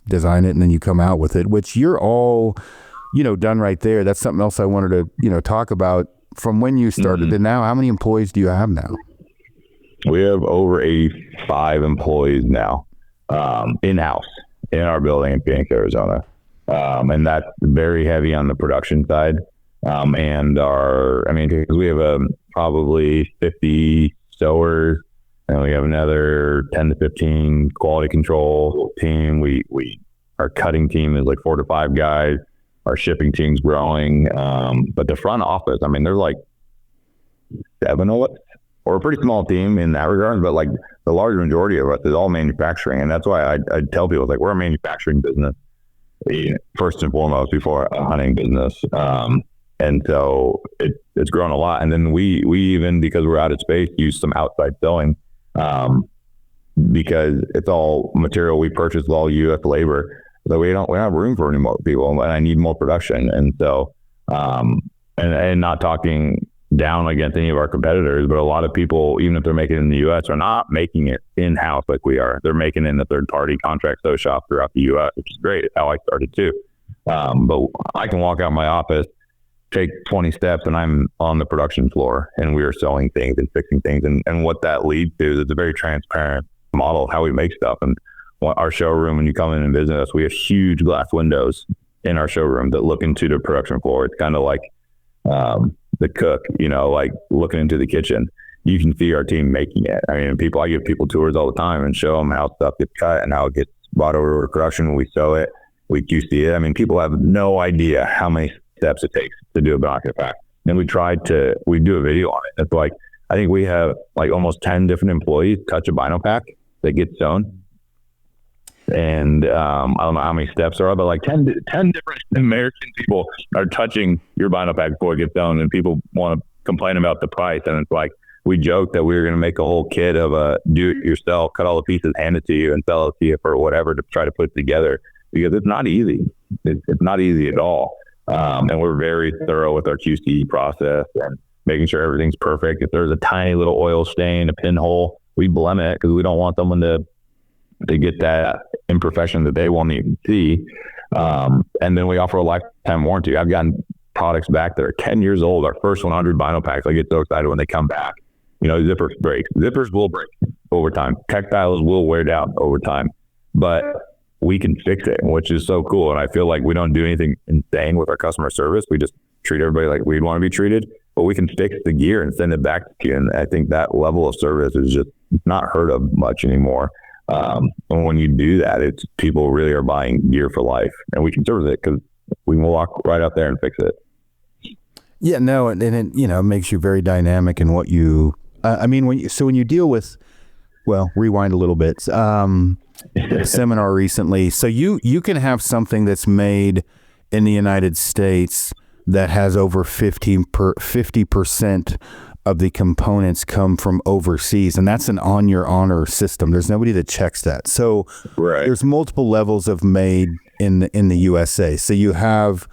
design it, and then you come out with it, which you're all, done right there. That's something else I wanted to, talk about from when you started to now. How many employees do you have now? We have over 85 employees now, in-house in our building in Phoenix, Arizona. And that's very heavy on the production side. Because we have probably 50 sewers, and we have another 10 to 15 quality control team. Our cutting team is like 4 to 5 guys. Our shipping team's growing. But the front office, there's like 7 of us. We're a pretty small team in that regard, but like the large majority of us is all manufacturing. And that's why I tell people, like, we're a manufacturing business first and foremost before a hunting business. And so it's grown a lot. And then we even, because we're out of space, use some outside sewing, because it's all material we purchase with all U.S. labor. So we don't have room for any more people, and I need more production. And so, and not talking down against any of our competitors, but a lot of people, even if they're making it in the U.S., are not making it in-house like we are. They're making it in a third-party contract sew shop throughout the U.S., which is great. It's how I started too. But I can walk out my office, take 20 steps, and I'm on the production floor, and we are sewing things and fixing things. And what that leads to is it's a very transparent model of how we make stuff. And our showroom, when you come in and visit us, we have huge glass windows in our showroom that look into the production floor. It's kind of like the cook, like looking into the kitchen. You can see our team making it. I give people tours all the time and show them how stuff gets cut and how it gets brought over to production. We sew it, we QC it. People have no idea how many steps it takes to do a binocular pack. And we do a video on it. It's like, I think we have like almost 10 different employees touch a bino pack that gets sewn. And I don't know how many steps there are, but like 10 different American people are touching your bino pack before it gets sewn. And people want to complain about the price. And it's like, we joked that we were going to make a whole kit of a do-it-yourself, cut all the pieces, hand it to you, and sell it to you for whatever to try to put it together, because it's not easy. It's not easy at all. And we're very thorough with our QC process and making sure everything's perfect. If there's a tiny little oil stain, a pinhole, we blem it because we don't want someone to get that imperfection that they won't even see. And then we offer a lifetime warranty. I've gotten products back that are 10 years old. Our first 100 vinyl packs, I get so excited when they come back. Zippers break. Zippers will break over time. Textiles will wear down over time. But we can fix it, which is so cool. And I feel like we don't do anything insane with our customer service. We just treat everybody like we'd want to be treated, but we can fix the gear and send it back to you. And I think that level of service is just not heard of much anymore. And when you do that, it's people really are buying gear for life, and we can service it because we can walk right out there and fix it. Yeah, no, and it, it makes you very dynamic in what you, I mean, when you deal with, well, rewind a little bit, seminar recently. So you can have something that's made in the United States that has over 50% of the components come from overseas, and that's an on your honor system. There's nobody that checks that. So there's multiple levels of made in the USA. So you have,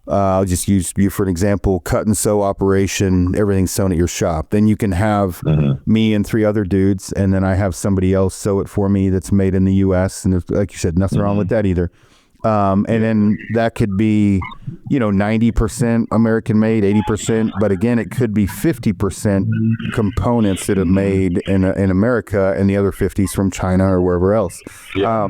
I'll just use you for an example, cut and sew operation, everything's sewn at your shop. Then you can have me and 3 other dudes, and then I have somebody else sew it for me that's made in the US. And there's, like you said, nothing wrong with that either. And then that could be, 90% American made, 80%, but again, it could be 50% components that are made in America and the other 50s from China or wherever else. So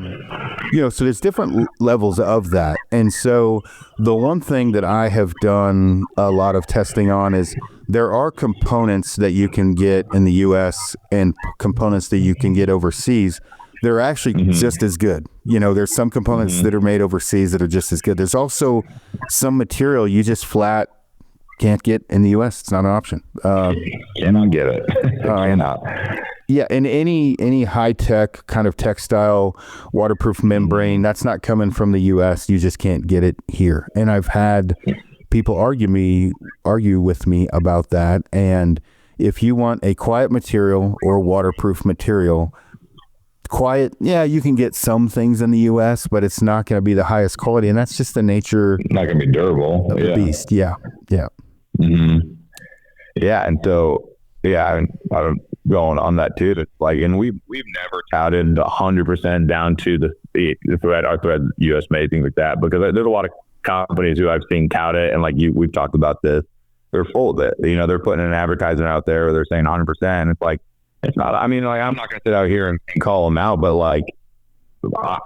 there's different levels of that. And so the one thing that I have done a lot of testing on is there are components that you can get in the US and components that you can get overseas. They're actually just as good. There's some components that are made overseas that are just as good. There's also some material you just flat can't get in the U.S. It's not an option. Cannot get it. Cannot. Yeah, and any high-tech kind of textile waterproof membrane, that's not coming from the U.S. You just can't get it here. And I've had people argue with me about that. And if you want a quiet material or waterproof material, quiet, yeah, you can get some things in the U.S., but it's not going to be the highest quality, and that's just the nature. Not going to be durable. Of the beast. Yeah. Mm-hmm. Yeah, and so I'm going on that too. It's like, and we've never touted 100% down to the thread, our thread, U.S. made, things like that, because there's a lot of companies who I've seen tout it, and like we've talked about this. They're full of it. They're putting an advertisement out there where they're saying 100%. It's like, it's not, I mean, like, I'm not going to sit out here and call them out, but like,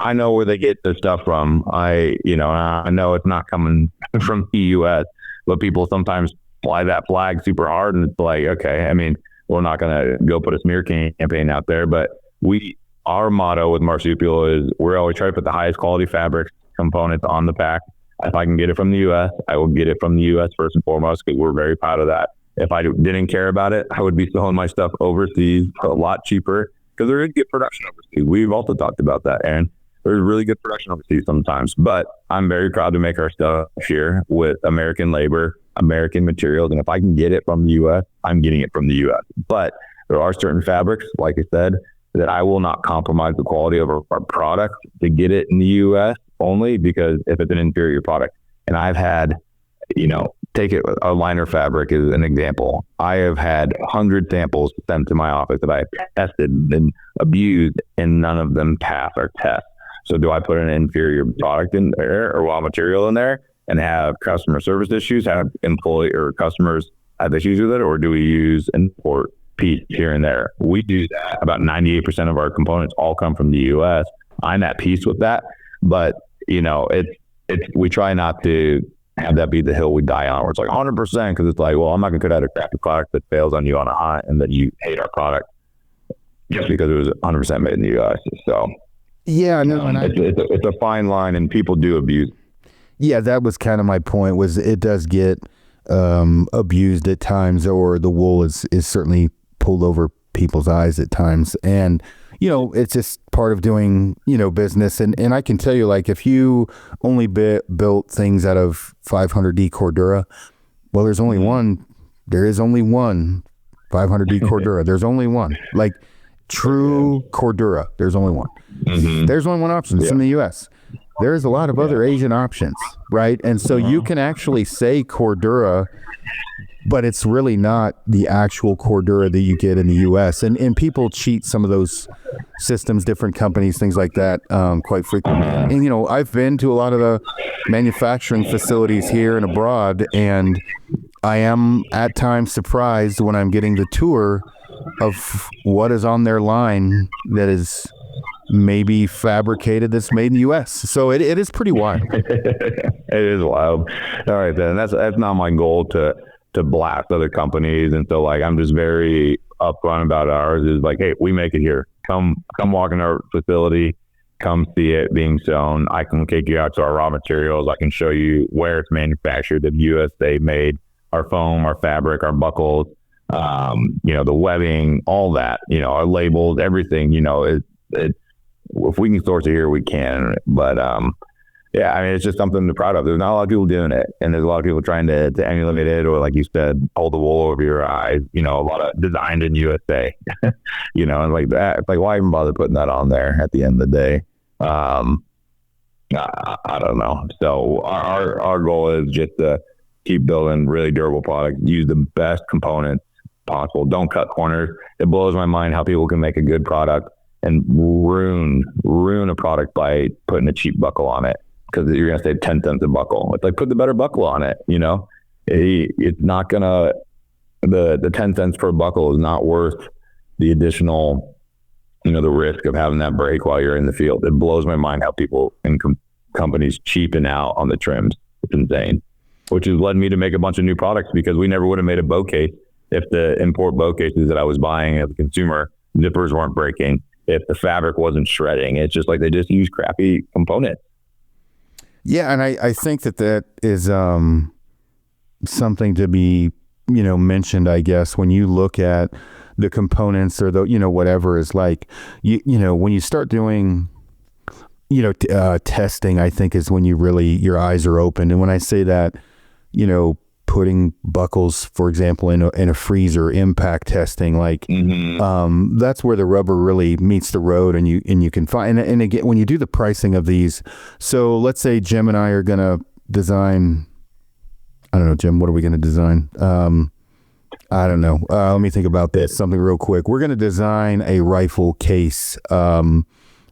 I know where they get their stuff from. I know it's not coming from the U.S., but people sometimes fly that flag super hard, and it's like, okay, I mean, we're not going to go put a smear campaign out there, but our motto with Marsupial is we're always trying to put the highest quality fabrics components on the pack. If I can get it from the U.S., I will get it from the U.S. first and foremost, because we're very proud of that. If I didn't care about it, I would be selling my stuff overseas a lot cheaper, because there is good production overseas. We've also talked about that, Aaron. There's really good production overseas sometimes, but I'm very proud to make our stuff here with American labor, American materials. And if I can get it from the U.S., I'm getting it from the U.S. But there are certain fabrics, like I said, that I will not compromise the quality of our product to get it in the U.S. only because if it's an inferior product. And I've had, take it, a liner fabric is an example. I have had 100 samples sent to my office that I've tested and abused, and none of them pass our test. So do I put an inferior product in there or raw material in there and have customer service issues, have employee or customers have issues with it, or do we use import piece here and there? We do that. About 98% of our components all come from the U.S. I'm at peace with that, but we try not to have that be the hill we die on, where it's like 100%, because it's like, well, I'm not going to put out a crappy product that fails on you on a high and that you hate our product just because it was 100% made in the U.S. So yeah, no, and it's a fine line, and people do abuse. Yeah, that was kind of my point. Was it does get abused at times, or the wool is certainly pulled over people's eyes at times, and it's just part of doing, business. And I can tell you, like, if you only built things out of 500D Cordura, well, there is only one 500D Cordura. There's only one, like true Cordura. There's only one. Mm-hmm. There's only one option. It's in the U.S. There's a lot of other Asian options, right? And so you can actually say Cordura, but it's really not the actual Cordura that you get in the U.S. And people cheat some of those systems, different companies, things like that, quite frequently. And, I've been to a lot of the manufacturing facilities here and abroad, and I am at times surprised when I'm getting the tour of what is on their line that is maybe fabricated that's made in the U.S. So it is pretty wild. It is wild. All right, then. That's not my goal to blast other companies. And so, like, I'm just very upfront about ours. Is like, hey, we make it here. Come walk in our facility. Come see it being sewn. I can take you out to our raw materials. I can show you where it's manufactured, the USA made, our foam, our fabric, our buckles, the webbing, all that, our labels, everything, if we can source it here, we can. But yeah, I mean, it's just something to be proud of. There's not a lot of people doing it, and there's a lot of people trying to emulate it, or like you said, pull the wool over your eyes. A lot of designed in USA, and like that. It's like, why even bother putting that on there at the end of the day? I don't know. So our goal is just to keep building really durable products, use the best components possible. Don't cut corners. It blows my mind how people can make a good product and ruin a product by putting a cheap buckle on it, because you're going to save 10 cents a buckle. It's like, put the better buckle on it. It's not going to, the 10 cents per buckle is not worth the additional, the risk of having that break while you're in the field. It blows my mind how people and companies cheapen out on the trims. It's insane, which has led me to make a bunch of new products, because we never would have made a bow case if the import bow cases that I was buying as a consumer, zippers weren't breaking, if the fabric wasn't shredding. It's just like they just use crappy components. Yeah, and I think that is something to be, mentioned, I guess, when you look at the components or the, whatever is like, when you start doing, testing, I think is when you really, your eyes are open. And when I say that, putting buckles, for example, in a freezer, impact testing, like that's where the rubber really meets the road, and you can find, and again, when you do the pricing of these, so let's say Jim and I are going to design, I don't know, Jim, what are we going to design? I don't know. Let me think about this, something real quick. We're going to design a rifle case,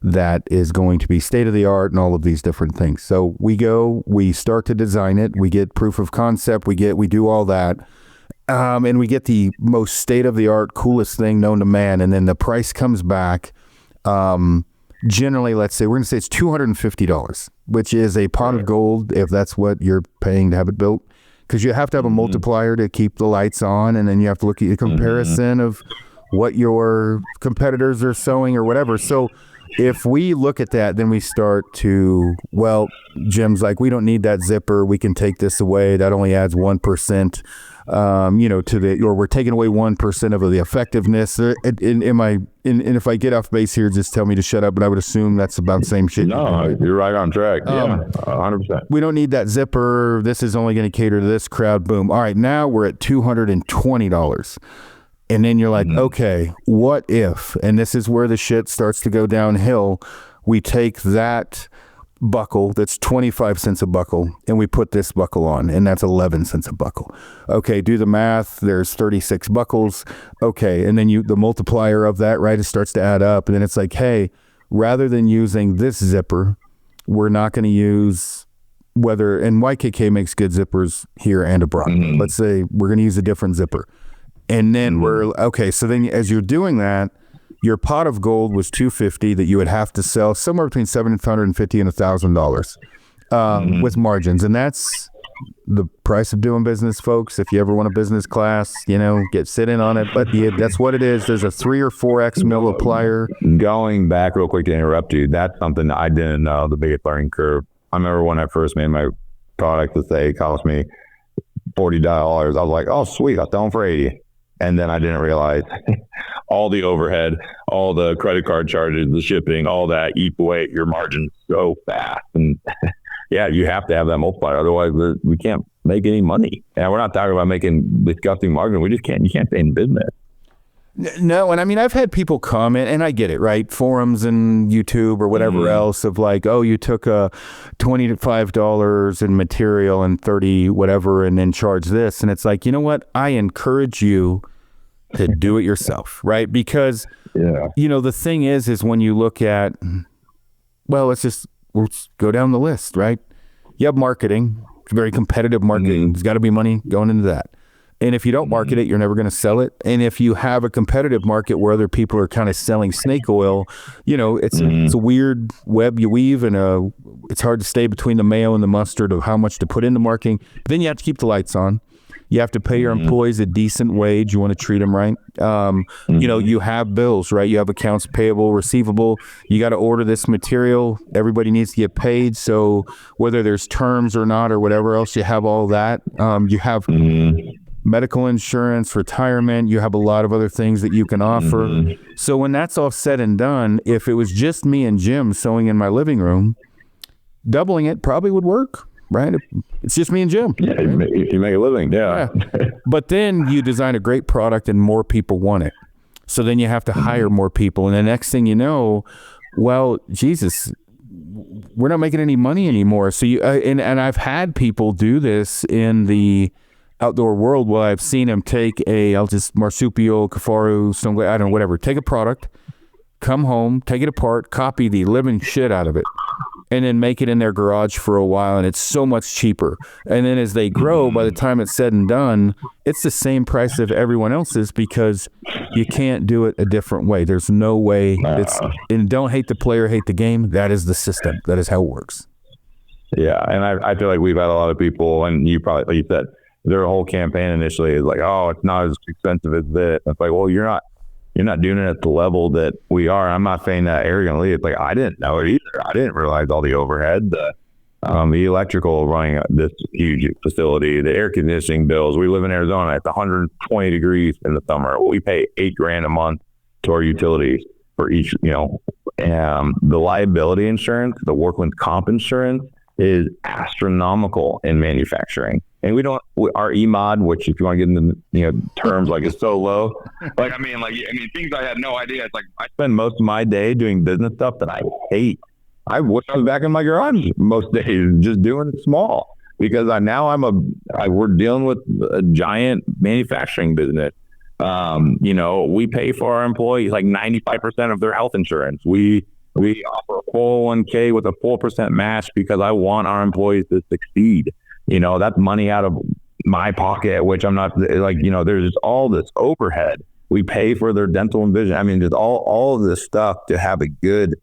that is going to be state-of-the-art and all of these different things. So we start to design it, we get proof of concept, we do all that, and we get the most state-of-the-art, coolest thing known to man, and then the price comes back. Generally, let's say, we're going to say it's $250, which is a pot of gold if that's what you're paying to have it built, because you have to have a multiplier to keep the lights on, and then you have to look at the comparison of what your competitors are sewing or whatever. So if we look at that, then we start to, well, Jim's like, we don't need that zipper. We can take this away. That only adds 1%, to the, or we're taking away 1% of the effectiveness. And if I get off base here, just tell me to shut up. But I would assume that's about the same shit. No, you're right on track. Yeah, 100%. We don't need that zipper. This is only going to cater to this crowd. Boom. All right, now we're at $220. And then you're like, okay, what if, and this is where the shit starts to go downhill, we take that buckle that's 25 cents a buckle and we put this buckle on, and that's 11 cents a buckle. Okay, do the math. There's 36 buckles. Okay, and then the multiplier of that, right, it starts to add up. And then it's like, hey, rather than using this zipper, we're not going to use and YKK makes good zippers here and abroad. Let's say we're going to use a different zipper. And then so then as you're doing that, your pot of gold was $250 that you would have to sell somewhere between $750 and $1,000 with margins. And that's the price of doing business, folks. If you ever want a business class, sit in on it. But that's what it is. There's a 3 or 4x multiplier. Going back real quick to interrupt you, that's something I didn't know, the biggest learning curve. I remember when I first made my product, let's say it cost me $40. I was like, oh, sweet, I'll sell them for $80. And then I didn't realize all the overhead, all the credit card charges, the shipping, all that eat away at your margins so fast. And yeah, you have to have that multiplier. Otherwise, we can't make any money. And we're not talking about making disgusting margin. We just can't. You can't stay in business. No, and I mean, I've had people comment, and I get it, right? Forums and YouTube or whatever else of like, oh, you took $25 in material and 30 whatever, and then charge this. And it's like, you know what? I encourage you to do it yourself, right? Because, the thing is when you look at, well, let's go down the list, right? You have marketing. It's very competitive marketing. There's got to be money going into that. And if you don't market it, you're never going to sell it. And if you have a competitive market where other people are kind of selling snake oil, it's a weird web you weave, and it's hard to stay between the mayo and the mustard of how much to put into marketing. Then you have to keep the lights on. You have to pay your employees a decent wage. You want to treat them right. You know, you have bills, right? You have accounts payable, receivable. You got to order this material. Everybody needs to get paid. So whether there's terms or not or whatever else, you have all that. You have medical insurance, retirement. You have a lot of other things that you can offer. So when that's all said and done, if it was just me and Jim sewing in my living room, doubling it probably would work. Right? It's just me and Jim. Yeah, right? you make a living. Yeah. But then you design a great product and more people want it. So then you have to hire more people. And the next thing you know, well, Jesus, we're not making any money anymore. So you, and I've had people do this in the outdoor world. Well, I've seen them take I'll just marsupial, kafaru, stonglade, I don't know, whatever. Take a product, come home, take it apart, copy the living shit out of it, and then make it in their garage for a while, and it's so much cheaper. And then as they grow, by the time it's said and done, it's the same price of everyone else's because you can't do it a different way. There's no way. And don't hate the player, hate the game. That is the system. That is how it works. Yeah, and I feel like we've had a lot of people, and you probably, like you said, their whole campaign initially is like, oh, it's not as expensive as this. It's like, well, you're not doing it at the level that we are. I'm not saying that arrogantly. It's like, I didn't know it either. I didn't realize all the overhead, the electrical running this huge facility, the air conditioning bills. We live in Arizona. It's 120 degrees in the summer. We pay $8,000 a month to our utilities for each, the liability insurance, the workman's comp insurance is astronomical in manufacturing. And our EMOD, which if you want to get into, terms, like, is so low. Like, I mean, things I had no idea. It's like, I spend most of my day doing business stuff that I hate. I wish I was back in my garage most days, just doing it small, because we're dealing with a giant manufacturing business. We pay for our employees like 95% of their health insurance. We offer a 401k with a 4% match because I want our employees to succeed. That's money out of my pocket, which I'm not there's just all this overhead. We pay for their dental and vision. I mean, just all of this stuff to have a good,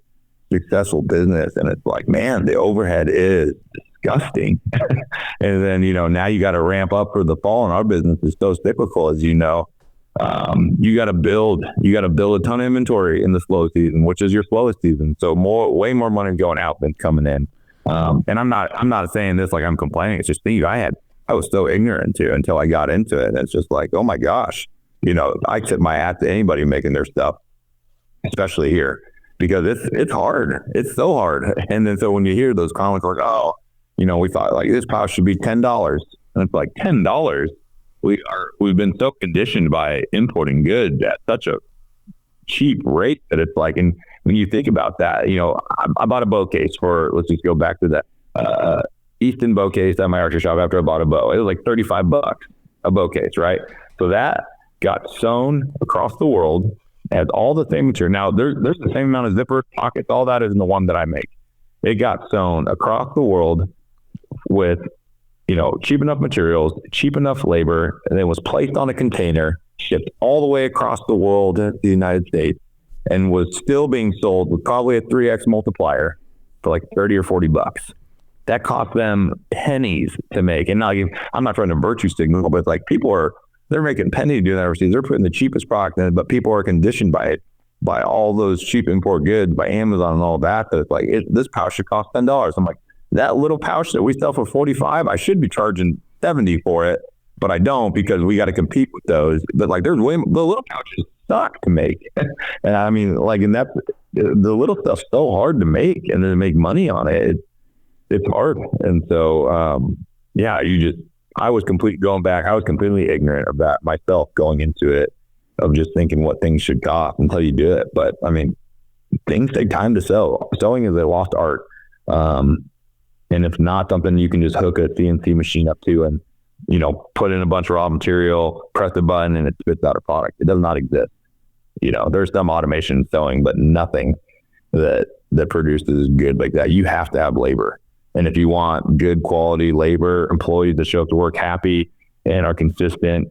successful business. And it's like, man, the overhead is disgusting. And then, now you got to ramp up for the fall, and our business is so cyclical, as you know. You got to build a ton of inventory in the slow season, which is your slowest season. So way more money going out than coming in. And I'm not saying this like I'm complaining. It's just things I was so ignorant to until I got into it. And it's just like, oh my gosh, I tip my hat to anybody making their stuff, especially here, because it's hard. It's so hard. And then so when you hear those comments like, oh, we thought like this pouch should be $10, and it's like $10. We've been so conditioned by importing goods at such a cheap rate that it's like, and when you think about that, I bought a bow case let's just go back to that Easton bow case at my archery shop after I bought a bow. It was like $35 a bow case, right? So that got sewn across the world, has all the same material. Now there's the same amount of zippers, pockets, all that is in the one that I make. It got sewn across the world with cheap enough materials, cheap enough labor, and then was placed on a container, shipped all the way across the world to the United States, and was still being sold with probably a 3x multiplier for like $30 or $40. That cost them pennies to make. And now I'm not trying to virtue signal, but it's like they're making pennies doing that overseas. They're putting the cheapest product in it, but people are conditioned by it, by all those cheap import goods, by Amazon and all that. That it's like, this pouch should cost $10. I'm like, that little pouch that we sell for $45, I should be charging $70 for it, but I don't, because we got to compete with those. But like, the little pouches suck to make. And I mean, like, the little stuff's so hard to make, and then to make money on it, it's hard. And so, I was completely ignorant of that myself going into it, of just thinking what things should cost until you do it. But I mean, things take time to sew. Sewing is a lost art. And it's not something you can just hook a CNC machine up to and, put in a bunch of raw material, press a button, and it spits out a product. It does not exist. There's some automation in sewing, but nothing that produces good like that. You have to have labor. And if you want good quality labor, employees that show up to work happy and are consistent,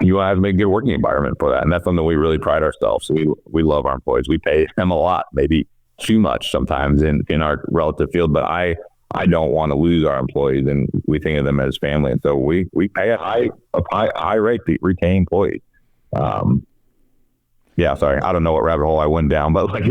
you have to make a good working environment for that. And that's something we really pride ourselves. So we love our employees. We pay them a lot, maybe too much sometimes in our relative field. But I I don't want to lose our employees, and we think of them as family. And so we pay a high rate to retain employees. Yeah, sorry, I don't know what rabbit hole I went down, but like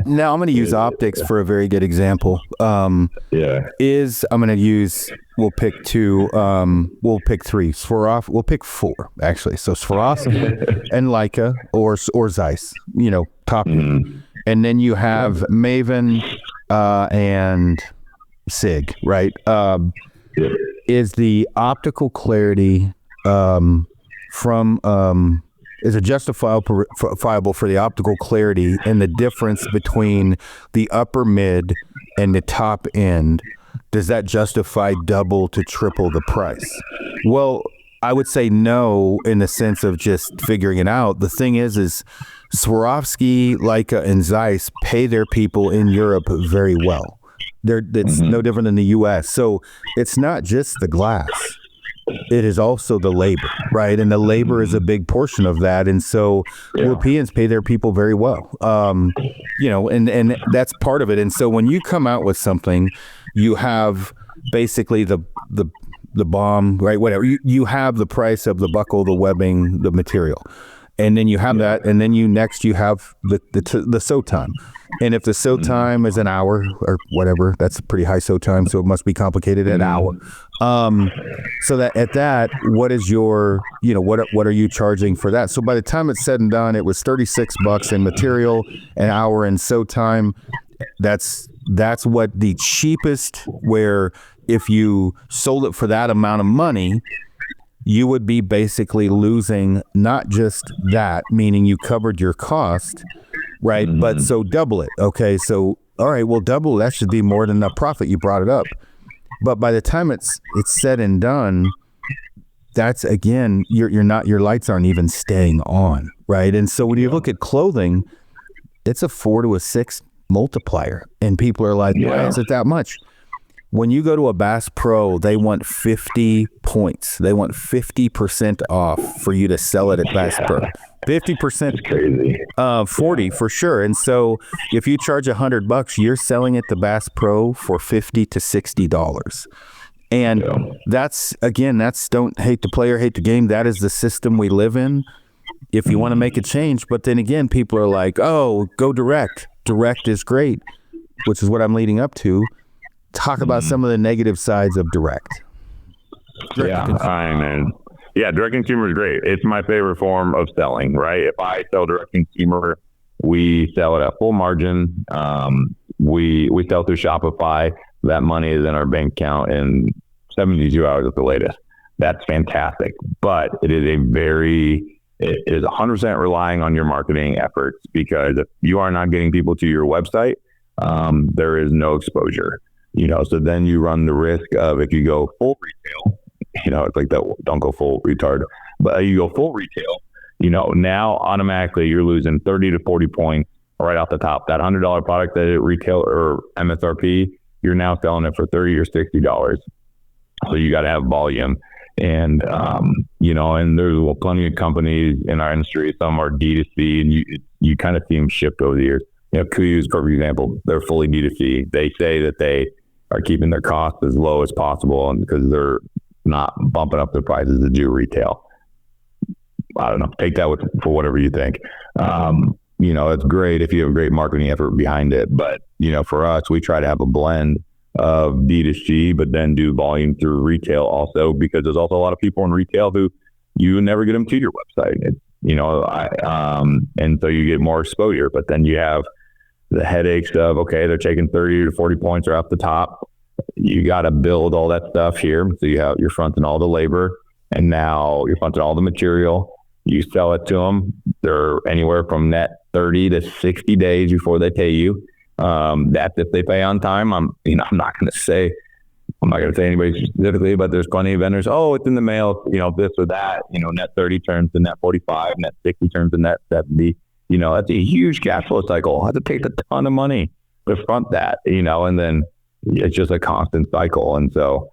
now I'm going to use optics for a very good example. I'm going to use, we'll pick two, we'll pick three. We'll pick four, actually. So Swarovski and Leica or Zeiss, top. Mm-hmm. And then you have Maven and SIG, right? Is the optical clarity is it justifiable for the optical clarity and the difference between the upper mid and the top end? Does that justify double to triple the price? Well, I would say no, in the sense of just figuring it out. The thing is Swarovski, Leica, and Zeiss pay their people in Europe very well. It's no different than the U.S. So it's not just the glass. It is also the labor, right? And the labor is a big portion of that. And so Europeans pay their people very well, and that's part of it. And so when you come out with something, you have basically the bomb, right? Whatever. You have the price of the buckle, the webbing, the material. And then you have that, and then you have the sew time. And if the sew time is an hour or whatever, that's a pretty high sew time, so it must be complicated an hour. So that at that, what is your, what are you charging for that? So by the time it's said and done, it was $36 in material, an hour in sew time. That's what the cheapest, where if you sold it for that amount of money, you would be basically losing not just that, meaning you covered your cost, right? But so double it. Okay, so all right, well, double, that should be more than the profit. You brought it up. But by the time it's said and done, that's, again, your lights aren't even staying on, right? And so when you look at clothing, it's a 4 to a 6 multiplier, and people are like, why is it that much? When you go to a Bass Pro, they want 50 points. They want 50% off for you to sell it at Bass Pro. 50%, crazy. 40 for sure. And so if you charge $100, you're selling it to Bass Pro for $50 to $60. And that's don't hate the player, hate the game. That is the system we live in. If you want to make a change, but then again, people are like, oh, go direct. Direct is great, which is what I'm leading up to. Talk about some of the negative sides of direct. Direct consumer is great. It's my favorite form of selling, right? If I sell direct consumer, we sell it at full margin. We sell through Shopify. That money is in our bank account in 72 hours at the latest. That's fantastic. But it is it is 100% relying on your marketing efforts, because if you are not getting people to your website, there is no exposure. So then you run the risk of, if you go full retail, it's like that, don't go full retard, but you go full retail, now automatically you're losing 30 to 40 points right off the top. That $100 product that it retail or MSRP, you're now selling it for $30 or $60. So you got to have volume. And, and there's plenty of companies in our industry. Some are D2C, and you kind of see them shift over the years. Kuyu is a perfect example. They're fully D2C. They say that they are keeping their costs as low as possible, and because they're not bumping up their prices to do retail. I don't know. Take that for whatever you think. It's great if you have a great marketing effort behind it. But, for us, we try to have a blend of D2C, but then do volume through retail also, because there's also a lot of people in retail who you never get them to your website. And so you get more exposure, but then you have the headaches of, okay, they're taking 30 to 40 points right off the top. You got to build all that stuff here. So you're fronting all the labor, and now you're fronting all the material. You sell it to them. They're anywhere from net 30 to 60 days before they pay you. That's if they pay on time. I'm not going to say anybody specifically, but there's plenty of vendors. Oh, it's in the mail, this or that, net 30 turns to net 45, net 60 turns to net 70. That's a huge cash flow cycle. I have to take a ton of money to front that, and then it's just a constant cycle. And so,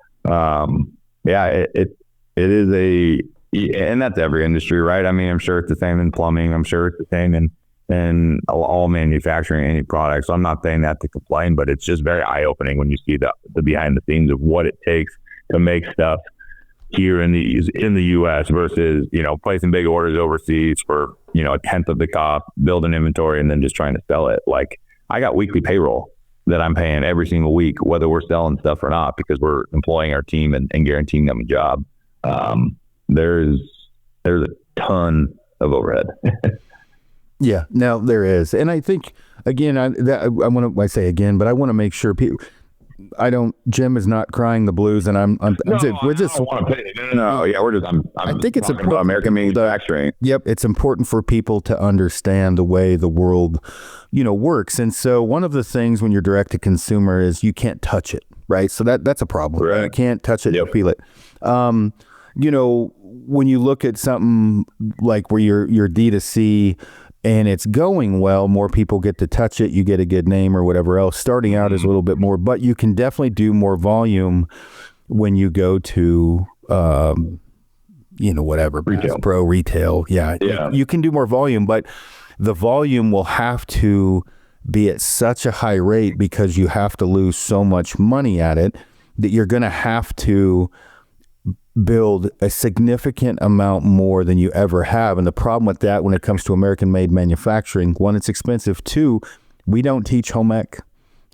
it is and that's every industry, right? I mean, I'm sure it's the same in plumbing. I'm sure it's the same in in all manufacturing any product. So I'm not saying that to complain, but it's just very eye-opening when you see the behind the scenes of what it takes to make stuff here in the U.S. versus, placing big orders overseas for, a tenth of the cost, build an inventory, and then just trying to sell it. Like, I got weekly payroll that I'm paying every single week, whether we're selling stuff or not, because we're employing our team and guaranteeing them a job. There's a ton of overhead. Yeah, no, there is. And I think, again, I say again, but I want to make sure people, Jim is not crying the blues, and we're just. I don't want to pay. No. Yeah, I think it's important about American manufacturing. Yep, it's important for people to understand the way the world, works. And so one of the things when you're direct to consumer is you can't touch it, right? So that's a problem. Right. You can't touch it, yep. Feel it. When you look at something like where you're D2C and it's going well, more people get to touch it, you get a good name or whatever else. Starting out is a little bit more, but you can definitely do more volume when you go to, whatever, retail. Pro retail. Yeah. You can do more volume, but the volume will have to be at such a high rate because you have to lose so much money at it that you're going to have to build a significant amount more than you ever have. And the problem with that when it comes to American-made manufacturing, one, it's expensive. Two, we don't teach home ec.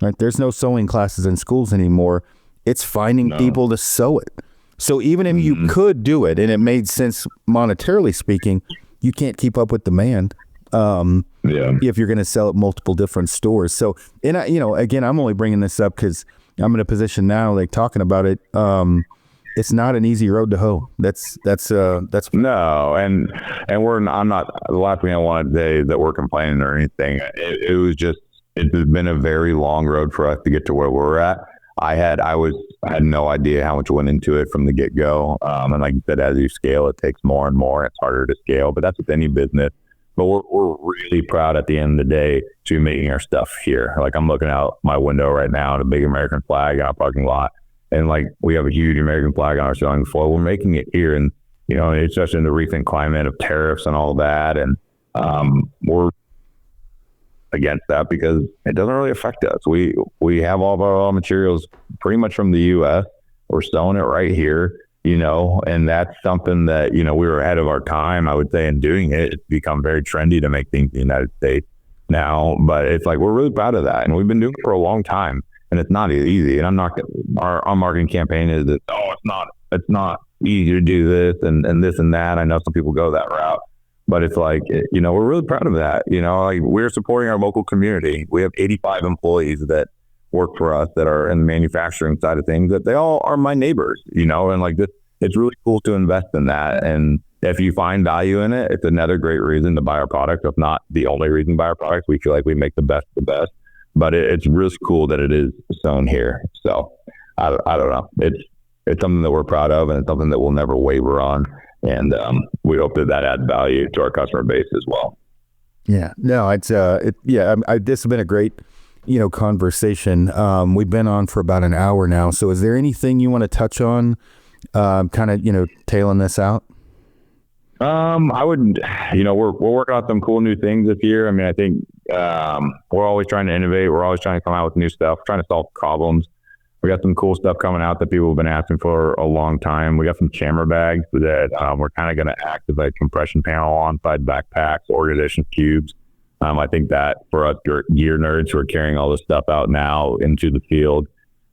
Right? There's no sewing classes in schools anymore. It's finding people to sew it. So even if you could do it and it made sense monetarily speaking, you can't keep up with demand. If you're going to sell at multiple different stores. So, and again, I'm only bringing this up because I'm in a position now, like talking about it. It's not an easy road to hoe. That's no. And I'm not, the last thing I want to say that we're complaining or anything. It has been a very long road for us to get to where we're at. I had no idea how much went into it from the get go. And like you said, as you scale, it takes more and more. It's harder to scale, but that's with any business. But we're really proud at the end of the day to be making our stuff here. Like, I'm looking out my window right now at a big American flag on our parking lot. And like, we have a huge American flag on our selling floor. We're making it here. And, it's just in the recent climate of tariffs and all that. And we're against that because it doesn't really affect us. We have all of our raw materials pretty much from the U.S. We're selling it right here, and that's something that, we were ahead of our time, I would say, in doing it. It's become very trendy to make things in the United States now. But it's like, we're really proud of that. And we've been doing it for a long time. And it's not easy. And our marketing campaign is that, it's not easy to do this and this and that. I know some people go that route, but it's like, we're really proud of that. Like, we're supporting our local community. We have 85 employees that work for us that are in the manufacturing side of things, that they all are my neighbors, and like this, it's really cool to invest in that. And if you find value in it, it's another great reason to buy our product. If not the only reason to buy our product, we feel like we make the best of the best. But it's really cool that it is sewn here. So I don't know. It's something that we're proud of, and it's something that we'll never waver on. And we hope that adds value to our customer base as well. Yeah. No, this has been a great, conversation. We've been on for about an hour now. So is there anything you want to touch on, kind of, tailing this out? I would, we're working on some cool new things this year. I mean, I think we're always trying to innovate. We're always trying to come out with new stuff, trying to solve problems. We got some cool stuff coming out that people have been asking for a long time. We got some camera bags that we're kind of going to activate compression panel on side backpacks, organization cubes. I think that for us gear nerds who are carrying all this stuff out now into the field,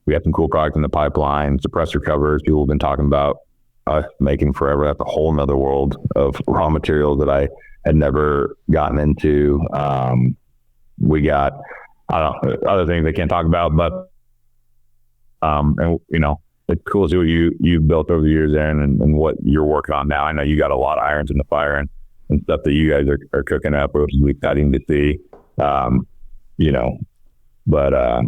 we got some cool products in the pipeline. Suppressor covers, people have been talking about us making forever. That's a whole nother world of raw materials that I had never gotten into. We got, other things I can't talk about, but, and it's cool to see what you've built over the years, Aaron, and what you're working on now. I know you got a lot of irons in the fire and stuff that you guys are cooking up, which is exciting to see. But at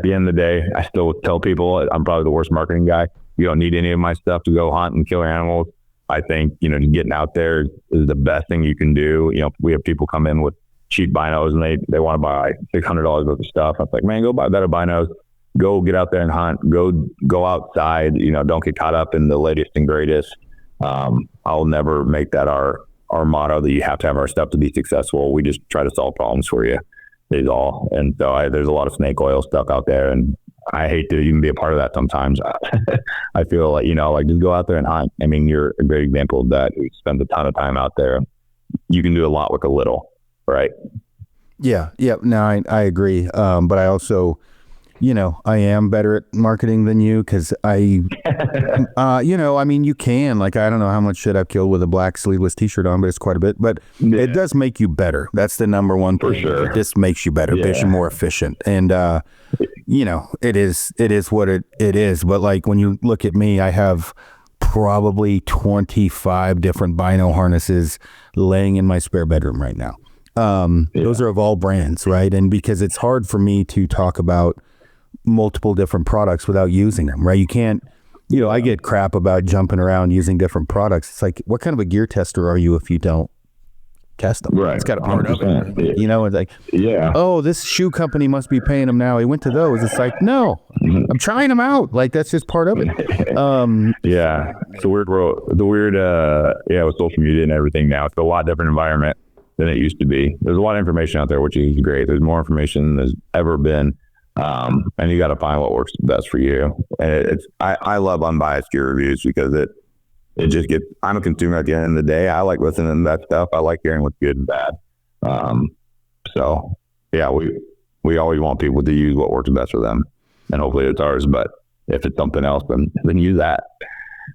the end of the day, I still tell people I'm probably the worst marketing guy. You don't need any of my stuff to go hunt and kill animals. I think, getting out there is the best thing you can do. We have people come in with cheap binos and they want to buy $600 worth of stuff. I'm like, man, go buy better binos. Go get out there and hunt. Go outside. Don't get caught up in the latest and greatest. I'll never make that our our motto that you have to have our stuff to be successful. We just try to solve problems for you is all. And so there's a lot of snake oil stuff out there, and I hate to even be a part of that sometimes. I feel like, just go out there and hunt. I mean, you're a great example of that. We spend a ton of time out there. You can do a lot with a little, right? Yeah. No, I agree. But I also, I am better at marketing than you because I mean, you can, like, I don't know how much shit I've killed with a black sleeveless t-shirt on, but it's quite a bit. But it does make you better. That's the number one thing. For sure. It just makes you better, makes you more efficient. And, it is what it is. But like when you look at me, I have probably 25 different bino harnesses laying in my spare bedroom right now. Those are of all brands, right? And because it's hard for me to talk about multiple different products without using them, right? You can't, I get crap about jumping around using different products. It's like, what kind of a gear tester are you if you don't test them? Right. It's got a part of it. Yeah. It's like, oh, this shoe company must be paying him now. He went to those. It's like, no, I'm trying them out. Like, that's just part of it. Yeah. It's a weird world. With social media and everything now, it's a lot different environment than it used to be. There's a lot of information out there, which is great. There's more information than there's ever been. And you got to find what works best for you. And I love unbiased gear reviews because it just gets, I'm a consumer at the end of the day. I like listening to that stuff. I like hearing what's good and bad. We always want people to use what works best for them, and hopefully it's ours. But if it's something else, then use that.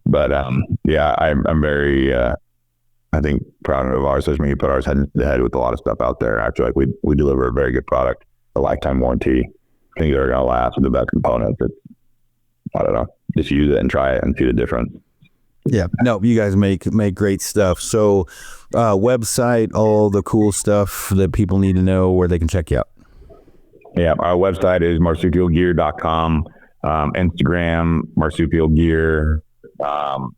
But I'm very, I think, proud of ours. Especially when you put ours head to head with a lot of stuff out there. Actually, like we deliver a very good product, a lifetime warranty. Things that are going to last with the best components. I don't know. Just use it and try it and see the difference. Yeah. No, you guys make great stuff. So website, all the cool stuff that people need to know, where they can check you out. Yeah. Our website is marsupialgear.com. Instagram, Marsupial Gear.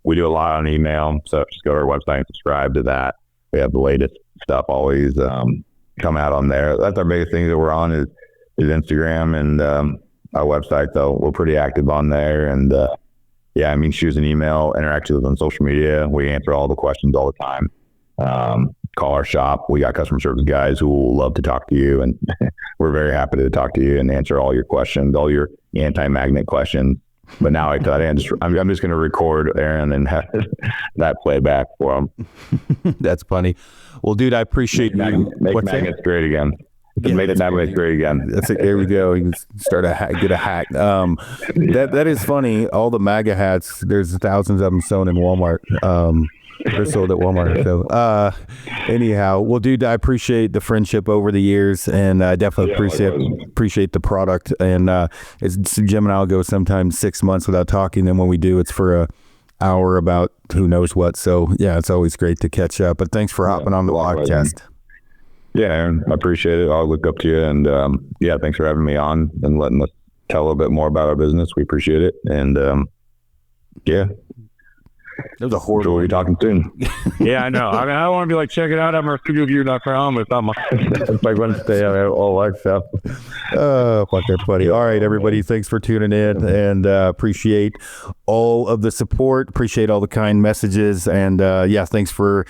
We do a lot on email. So just go to our website and subscribe to that. We have the latest stuff always come out on there. That's our biggest thing that we're on is Instagram and our website, though. We're pretty active on there. And shoot us an email, interact with us on social media. We answer all the questions all the time. Call our shop. We got customer service guys who will love to talk to you. And we're very happy to talk to you and answer all your questions, all your anti-magnet questions. But now I'm just going to record Aaron and have that playback for him. That's funny. Well, dude, I appreciate you. Make magnets great again. Made it magnets great again. There we go. You can start get a hack. That is funny. All the MAGA hats, there's thousands of them sewn in Walmart. They're sold at Walmart. So anyhow, well, dude, I appreciate the friendship over the years, and I definitely appreciate the product. And Jim and I'll go sometimes 6 months without talking. And when we do, it's for a hour about who knows what. So yeah, it's always great to catch up. But thanks for hopping on the podcast. Yeah, Aaron, I appreciate it. I'll look up to you. And thanks for having me on and letting us tell a little bit more about our business. We appreciate it. And it was a horrible. Sure, we'll be talking soon. Yeah, I know. I mean, I want to be like, check it out at marsupialgear.com. It's not my. It's like Wednesday. I all that stuff. Fuck that, buddy. All right, everybody. Thanks for tuning in, and appreciate all of the support. Appreciate all the kind messages, and thanks for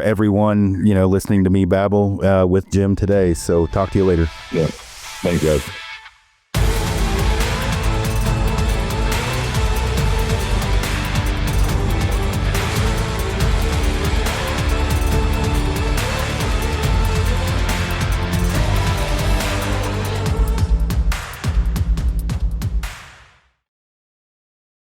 everyone listening to me babble with Jim today. So talk to you later. Yeah. Thanks, guys.